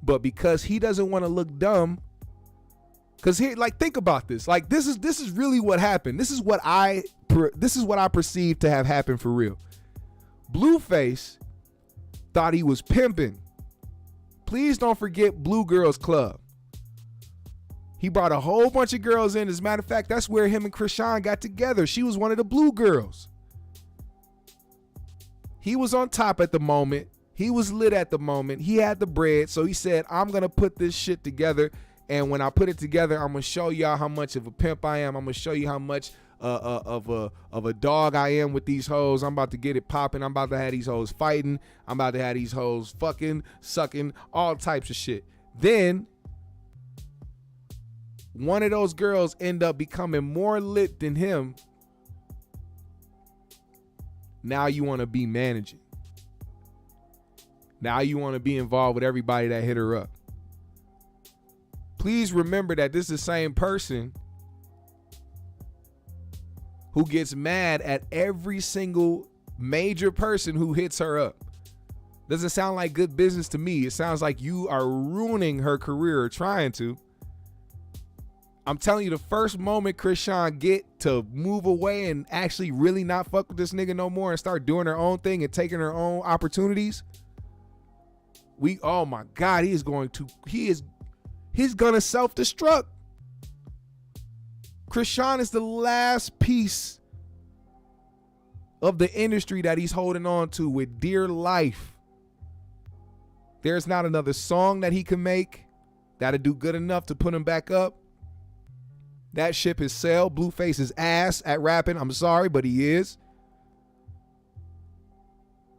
But because he doesn't want to look dumb, because here, like, think about this. Like, this is really what happened. This is what I perceive to have happened for real. Blueface thought he was pimping. Please don't forget Blue Girls Club. He brought a whole bunch of girls in. As a matter of fact, that's where him and Krishan got together. She was one of the Blue Girls. He was on top at the moment. He was lit at the moment. He had the bread. So he said, I'm going to put this shit together. And when I put it together, I'm going to show y'all how much of a pimp I am. I'm going to show you how much of a dog I am with these hoes. I'm about to get it popping. I'm about to have these hoes fighting. I'm about to have these hoes fucking, sucking, all types of shit. Then one of those girls end up becoming more lit than him. Now you want to be managing. Now you want to be involved with everybody that hit her up. Please remember that this is the same person who gets mad at every single major person who hits her up. Doesn't sound like good business to me. It sounds like you are ruining her career or trying to. I'm telling you, the first moment Krishan get to move away and actually really not fuck with this nigga no more and start doing her own thing and taking her own opportunities, oh my God, he's gonna self-destruct. Krishan is the last piece of the industry that he's holding on to with dear life. There's not another song that he can make that'll do good enough to put him back up. That ship has sailed. Blueface is ass at rapping. I'm sorry, but he is.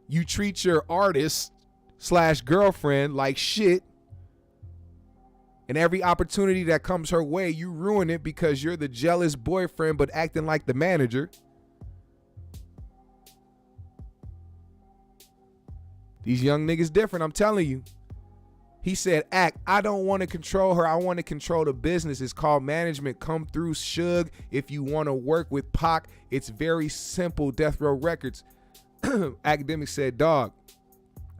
You treat your artist / girlfriend like shit. And every opportunity that comes her way, you ruin it because you're the jealous boyfriend but acting like the manager. These young niggas different, I'm telling you. He said, I don't want to control her. I want to control the business. It's called management. Come through, Suge. If you want to work with Pac, it's very simple. Death Row Records. Akademiks said, dog,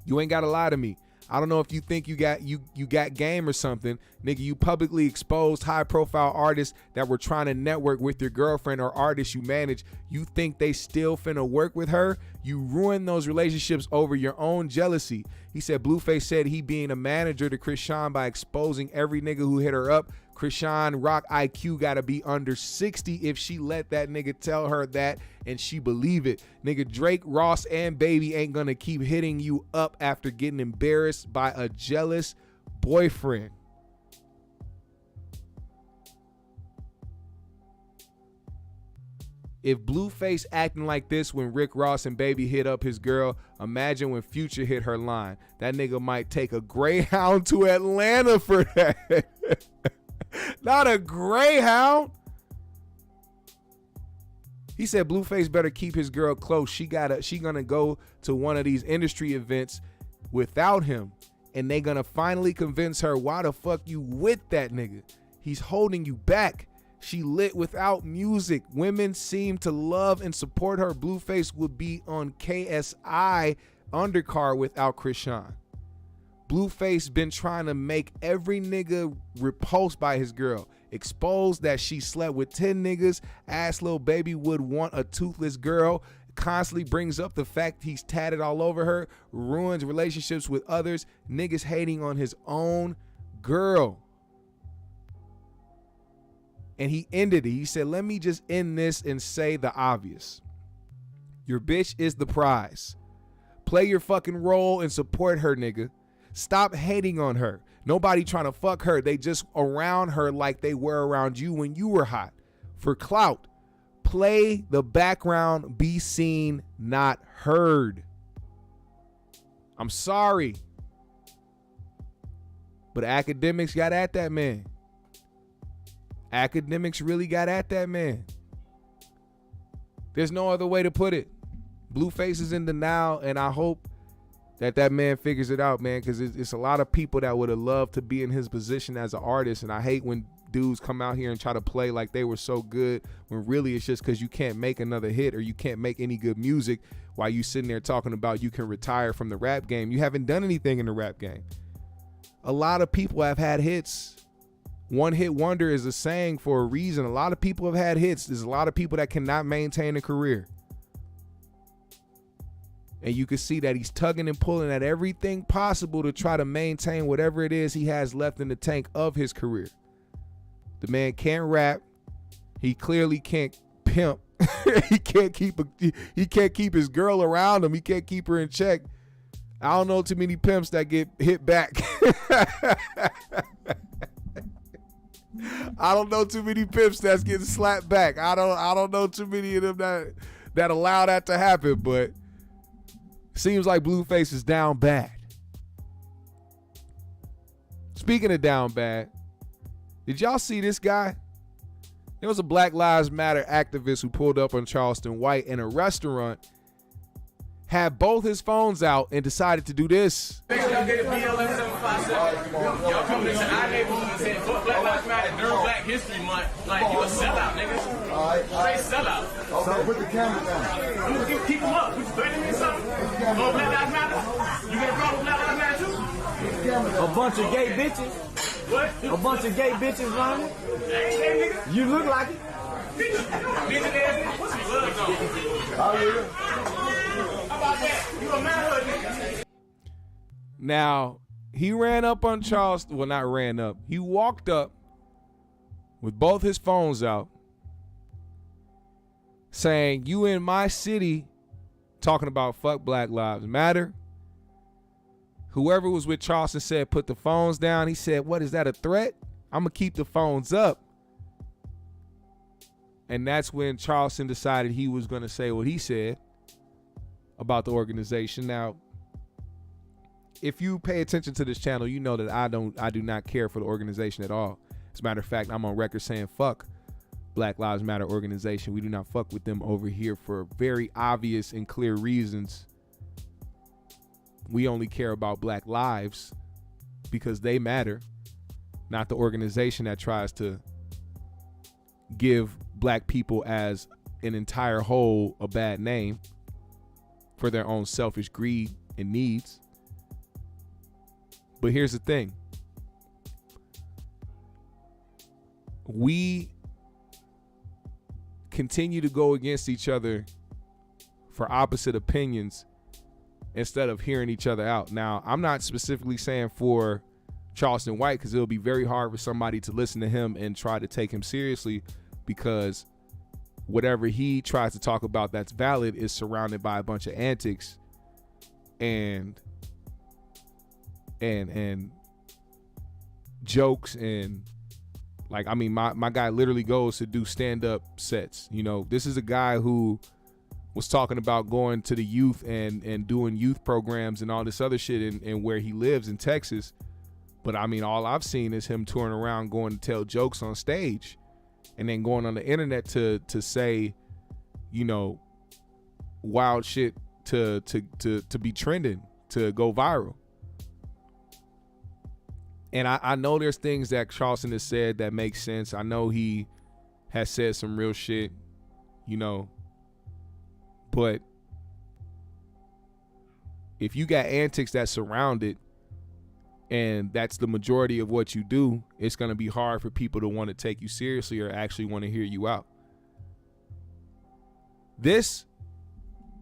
you ain't got to lie to me. I don't know if you think you got game or something. Nigga, you publicly exposed high-profile artists that were trying to network with your girlfriend or artists you manage. You think they still finna work with her? You ruined those relationships over your own jealousy. He said Blueface said he being a manager to Krishan by exposing every nigga who hit her up. Krishan Rock IQ gotta be under 60 if she let that nigga tell her that and she believe it. Nigga, Drake, Ross, and Baby ain't gonna keep hitting you up after getting embarrassed by a jealous boyfriend. If Blueface acting like this when Rick Ross and Baby hit up his girl, imagine when Future hit her line. That nigga might take a Greyhound to Atlanta for that. Not a Greyhound. He said Blueface better keep his girl close. She gonna go to one of these industry events without him, and they gonna finally convince her, why the fuck you with that nigga? He's holding you back. She lit without music. Women seem to love and support her. Blueface would be on KSI undercard without Krishan. Blueface been trying to make every nigga repulsed by his girl. Exposed that she slept with 10 niggas. Ass Lil Baby would want a toothless girl. Constantly brings up the fact he's tatted all over her. Ruins relationships with others. Niggas hating on his own girl. And he ended it. He said, let me just end this and say the obvious. Your bitch is the prize. Play your fucking role and support her, nigga. Stop hating on her. Nobody trying to fuck her. They just around her like they were around you when you were hot. For clout, play the background, be seen, not heard. I'm sorry. But Akademiks got at that man. Akademiks really got at that man. There's no other way to put it. Blueface is in denial, and I hope that man figures it out, man, because it's a lot of people that would have loved to be in his position as an artist, and I hate when dudes come out here and try to play like they were so good when really it's just because you can't make another hit or you can't make any good music while you sitting there talking about you can retire from the rap game. You haven't done anything in the rap game. A lot of people have had hits. One hit wonder is a saying for a reason. A lot of people have had hits. There's a lot of people that cannot maintain a career. And you can see that he's tugging and pulling at everything possible to try to maintain whatever it is he has left in the tank of his career. The man can't rap. He clearly can't pimp. He can't keep his girl around him. He can't keep her in check. I don't know too many pimps that get hit back. I don't know too many pimps that's getting slapped back. I don't know too many of them that allow that to happen, but seems like Blueface is down bad. Speaking of down bad, did y'all see this guy? There was a Black Lives Matter activist who pulled up on Charleston White in a restaurant, had both his phones out, and decided to do this. Y'all get a BLM757. Y'all coming into our neighborhood and saying, fuck Black Lives Matter during Black History Month. Like, you a sellout, niggas. Straight sellout. So put the camera down. I'm gonna keep them up. What, you 30 minutes something? Oh, Black Lives Matter? You got a problem with Black Lives Matter too? A bunch of gay bitches. What? A bunch of gay bitches running. Hey, hey, nigga. You look like it. Bitch ass nigga. Put some gloves on. Oh, yeah. How about that? You a manhood nigga. Now, he ran up on Charleston. Well, not ran up. He walked up with both his phones out saying, you in my city talking about fuck Black Lives Matter. Whoever was with Charleston said, put the phones down. He said, what, is that a threat? I'm going to keep the phones up. And that's when Charleston decided he was going to say what he said about the organization. Now, if you pay attention to this channel, you know that I do not care for the organization at all. As a matter of fact, I'm on record saying fuck Black Lives Matter organization. We do not fuck with them over here for very obvious and clear reasons. We only care about black lives because they matter, not the organization that tries to give black people as an entire whole a bad name for their own selfish greed and needs. But here's the thing. We continue to go against each other for opposite opinions instead of hearing each other out. Now, I'm not specifically saying for Charleston White, because it'll be very hard for somebody to listen to him and try to take him seriously, because whatever he tries to talk about that's valid is surrounded by a bunch of antics and jokes and like, I mean, my guy literally goes to do stand-up sets. You know, this is a guy who was talking about going to the youth and doing youth programs and all this other shit in where he lives in Texas. But I mean, all I've seen is him touring around going to tell jokes on stage and then going on the internet to say, you know, wild shit to be trending, to go viral. And I know there's things that Charleston has said that make sense. I know he has said some real shit, you know. But if you got antics that surround it, and that's the majority of what you do, it's going to be hard for people to want to take you seriously or actually want to hear you out. This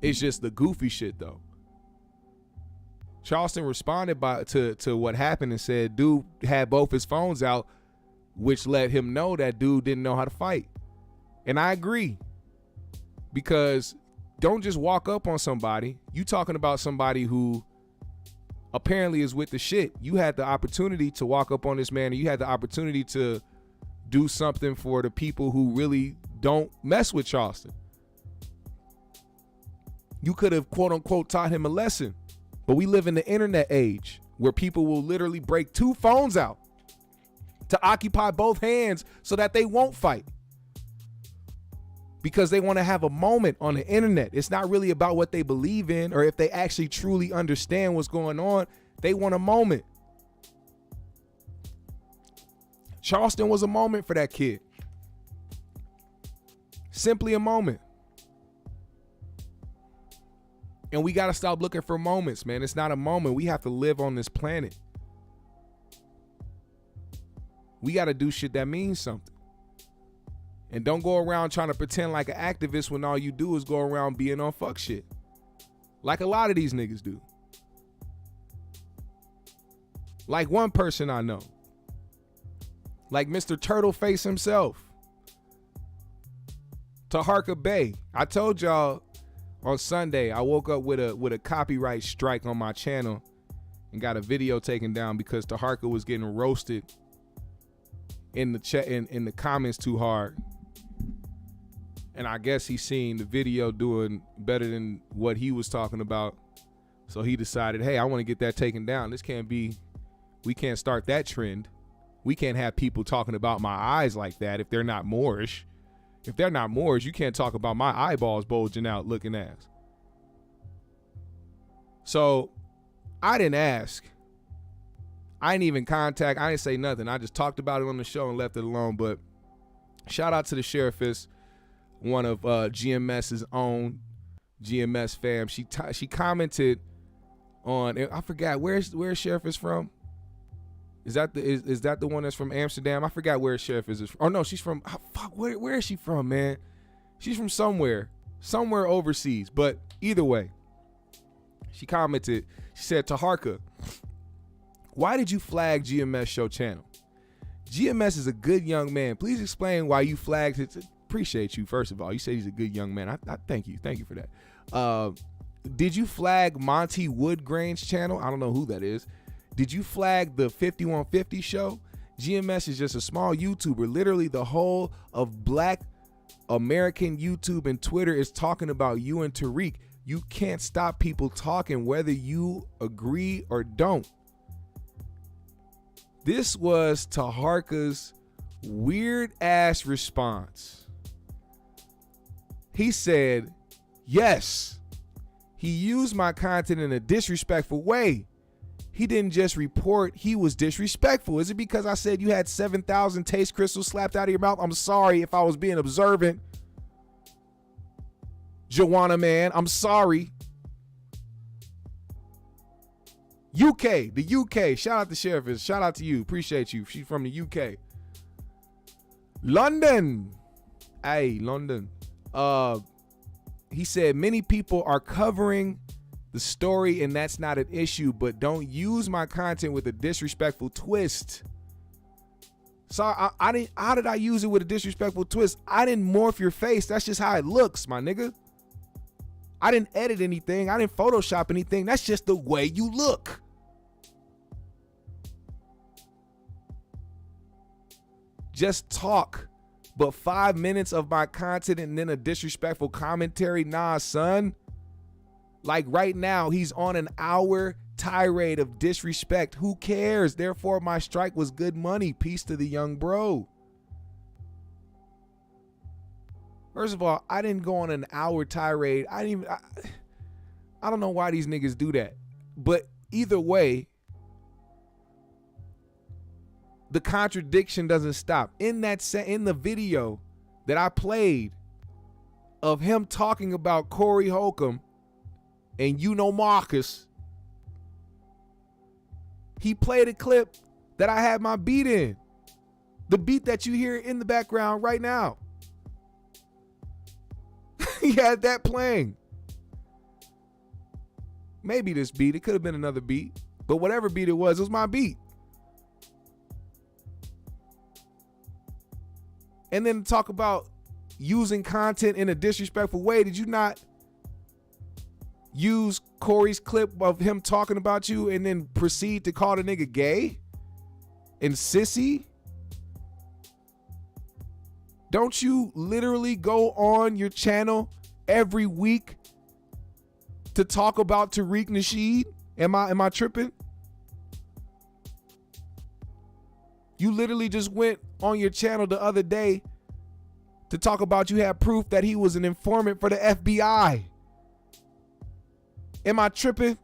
is just the goofy shit, though. Charleston responded to what happened and said dude had both his phones out, which let him know that dude didn't know how to fight. And I agree, because don't just walk up on somebody. You talking about somebody who apparently is with the shit. You had the opportunity to walk up on this man, and you had the opportunity to do something for the people who really don't mess with Charleston. You could have, quote unquote, taught him a lesson. But we live in the internet age where people will literally break two phones out to occupy both hands so that they won't fight, because they want to have a moment on the internet. It's not really about what they believe in or if they actually truly understand what's going on. They want a moment. Charleston was a moment for that kid. Simply a moment. And we got to stop looking for moments, man. It's not a moment. We have to live on this planet. We got to do shit that means something. And don't go around trying to pretend like an activist when all you do is go around being on fuck shit. Like a lot of these niggas do. Like one person I know. Like Mr. Turtleface himself. Taharka Bey. I told y'all on Sunday, I woke up with a copyright strike on my channel and got a video taken down because Taharka was getting roasted in the chat in the comments too hard. And I guess he's seen the video doing better than what he was talking about. So he decided, hey, I want to get that taken down. This can't be, we can't start that trend. We can't have people talking about my eyes like that if they're not Moorish. If they're not Moors, you can't talk about my eyeballs bulging out looking ass. So I didn't ask. I didn't even contact. I didn't say nothing. I just talked about it on the show and left it alone. But shout out to the Sheriffess, one of GMS's own GMS fam. She commented on, I forgot where's Sheriffess from. Is that the one that's from Amsterdam? I forgot where Sheriffess is from. Oh no, she's from, where is she from, man? She's from somewhere overseas. But either way, she commented, she said, Taharka, why did you flag GMS show channel? GMS is a good young man. Please explain why you flagged it. Appreciate you, first of all. You said he's a good young man. I thank you. Thank you for that. Did you flag Monty Woodgrain's channel? I don't know who that is. Did you flag the 5150 show? GMS is just a small YouTuber. Literally the whole of Black American YouTube and Twitter is talking about you and Tariq. You can't stop people talking whether you agree or don't. This was Taharka's weird ass response. He said, yes, he used my content in a disrespectful way. he didn't just report, he was disrespectful. Is it because I said you had 7,000 taste crystals slapped out of your mouth? I'm sorry if I was being observant. Joanna man, I'm sorry. UK, the UK. Shout out to Sheriff. Shout out to you. Appreciate you. She's from the UK. London. Hey, London. He said many people are covering the story and that's not an issue, but don't use my content with a disrespectful twist. So I didn't. How did I use it with a disrespectful twist? I didn't morph your face. That's just how it looks, my nigga. I didn't edit anything. I didn't Photoshop anything. That's just the way you look. Just talk. But 5 minutes of my content and then a disrespectful commentary? Nah, son. Like right now, he's on an hour tirade of disrespect. Who cares? Therefore, my strike was good money. Peace to the young bro. First of all, I didn't go on an hour tirade. I don't know why these niggas do that. But either way, the contradiction doesn't stop. In the video that I played of him talking about Corey Holcomb and Marcus, he played a clip that I had my beat in. The beat that you hear in the background right now. He had that playing. Maybe this beat. It could have been another beat. But whatever beat it was my beat. And then talk about using content in a disrespectful way. Did you not use Corey's clip of him talking about you and then proceed to call the nigga gay and sissy? Don't you literally go on your channel every week to talk about Tariq Nasheed? Am I tripping? You literally just went on your channel the other day to talk about you had proof that he was an informant for the FBI. Am I tripping?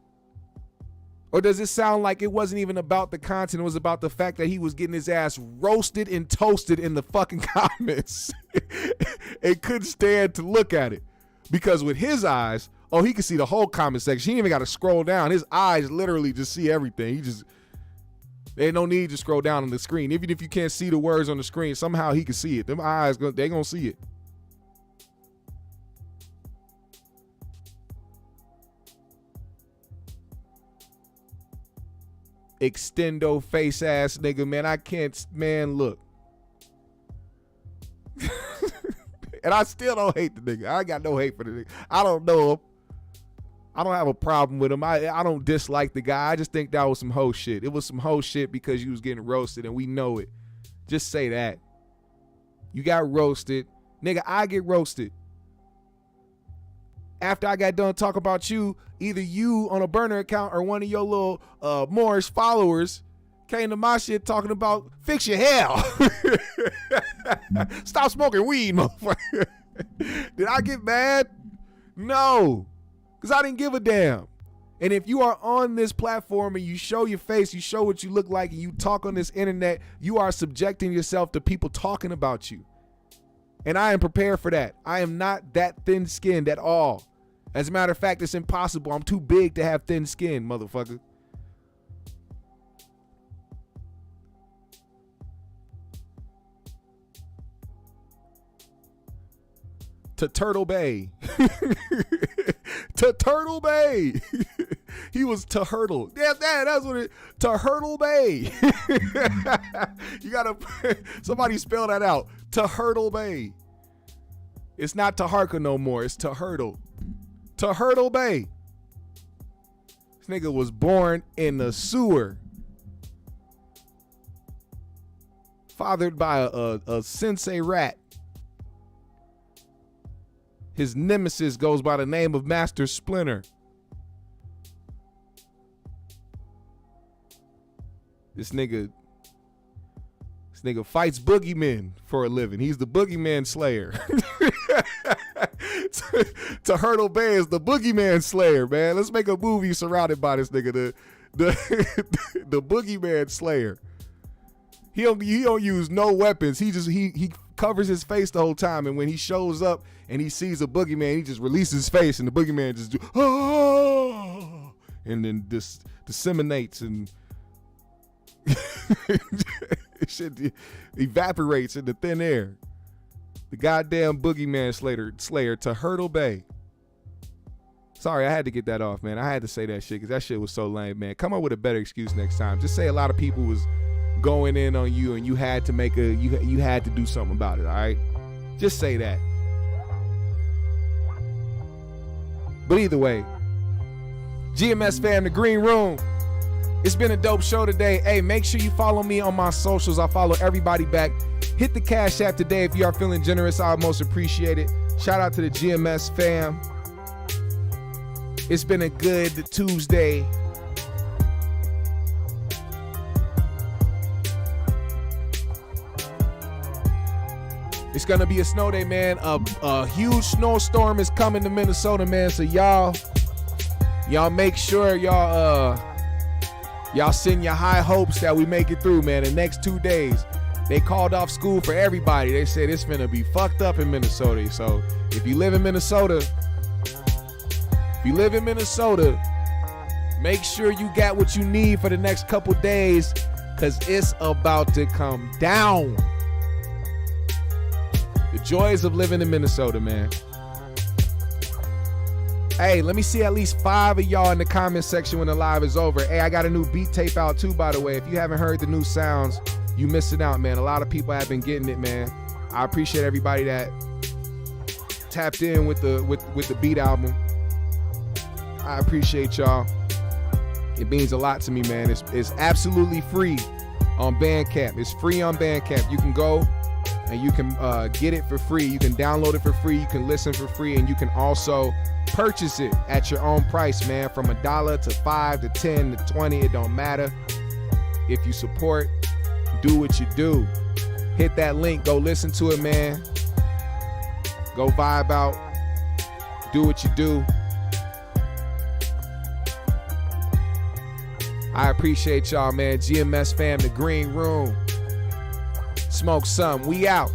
Or does it sound like it wasn't even about the content? It was about the fact that he was getting his ass roasted and toasted in the fucking comments and couldn't stand to look at it. Because with his eyes, he could see the whole comment section. He ain't even got to scroll down. His eyes literally just see everything. There's no need to scroll down on the screen. Even if you can't see the words on the screen, somehow he can see it. Them eyes, they gonna see it. Extendo face ass nigga, man. I can't, man, look. And I still don't hate the nigga. I got no hate for the nigga. I don't know him. I don't have a problem with him. I don't dislike the guy. I just think that was some hoe shit. It was some hoe shit because you was getting roasted and we know it. Just say that. You got roasted. Nigga, I get roasted. After I got done talking about you, either you on a burner account or one of your little Morris followers came to my shit talking about fix your hair. Stop smoking weed, motherfucker. Did I get mad? No, because I didn't give a damn. And if you are on this platform and you show your face, you show what you look like, and you talk on this internet, you are subjecting yourself to people talking about you. And I am prepared for that. I am not that thin-skinned at all. As a matter of fact, it's impossible. I'm too big to have thin skin, motherfucker. To Turtle Bay. To Turtle Bay. He was to Hurdle. Yeah, that's what it. To Hurdle Bay. You gotta somebody spell that out. To Hurdle Bay. It's not to Harka no more. It's to Hurdle. To Hurdle Bay. This nigga was born in the sewer. Fathered by a sensei rat. His nemesis goes by the name of Master Splinter. This nigga fights boogeymen for a living. He's the boogeyman slayer. To Hurdle Bay is the boogeyman slayer, man. Let's make a movie surrounded by this nigga. the boogeyman slayer. He don't use no weapons. He covers his face the whole time, and when he shows up and he sees a boogeyman, he just releases his face, and the boogeyman just and then disseminates and shit evaporates into thin air. The goddamn boogeyman slayer to Hurdle Bay. Sorry, I had to get that off, man. I had to say that shit because that shit was so lame, man. Come up with a better excuse next time. Just say a lot of people was going in on you and you had to make you had to do something about it, all right? Just say that. But either way, GMS fam, the Green Room. It's been a dope show today. Hey, make sure you follow me on my socials. I follow everybody back. Hit the Cash App today if you are feeling generous. I would most appreciate it. Shout out to the GMS fam. It's been a good Tuesday. It's gonna be a snow day, man. A huge snowstorm is coming to Minnesota, man. So y'all make sure y'all send your high hopes that we make it through, man. The next 2 days, they called off school for everybody. They said it's gonna be fucked up in Minnesota. So if you live in Minnesota, make sure you got what you need for the next couple days, because it's about to come down. The joys of living in Minnesota, man. Hey, let me see at least 5 of y'all in the comment section when the live is over. Hey, I got a new beat tape out too, by the way. If you haven't heard the new sounds, you missing out, man. A lot of people have been getting it, man. I appreciate everybody that tapped in with the beat album. I appreciate y'all. It means a lot to me, man. It's absolutely free on Bandcamp. It's free on Bandcamp. You can go and you can get it for free. You can download it for free. You can listen for free, and you can also purchase it at your own price, man. From $1 to $5 to $10 to $20, it don't matter. If you support, do what you do. Hit that link. Go listen to it, man. Go vibe out. Do what you do. I appreciate y'all, man. GMS fam, the Green Room. Smoke some. We out.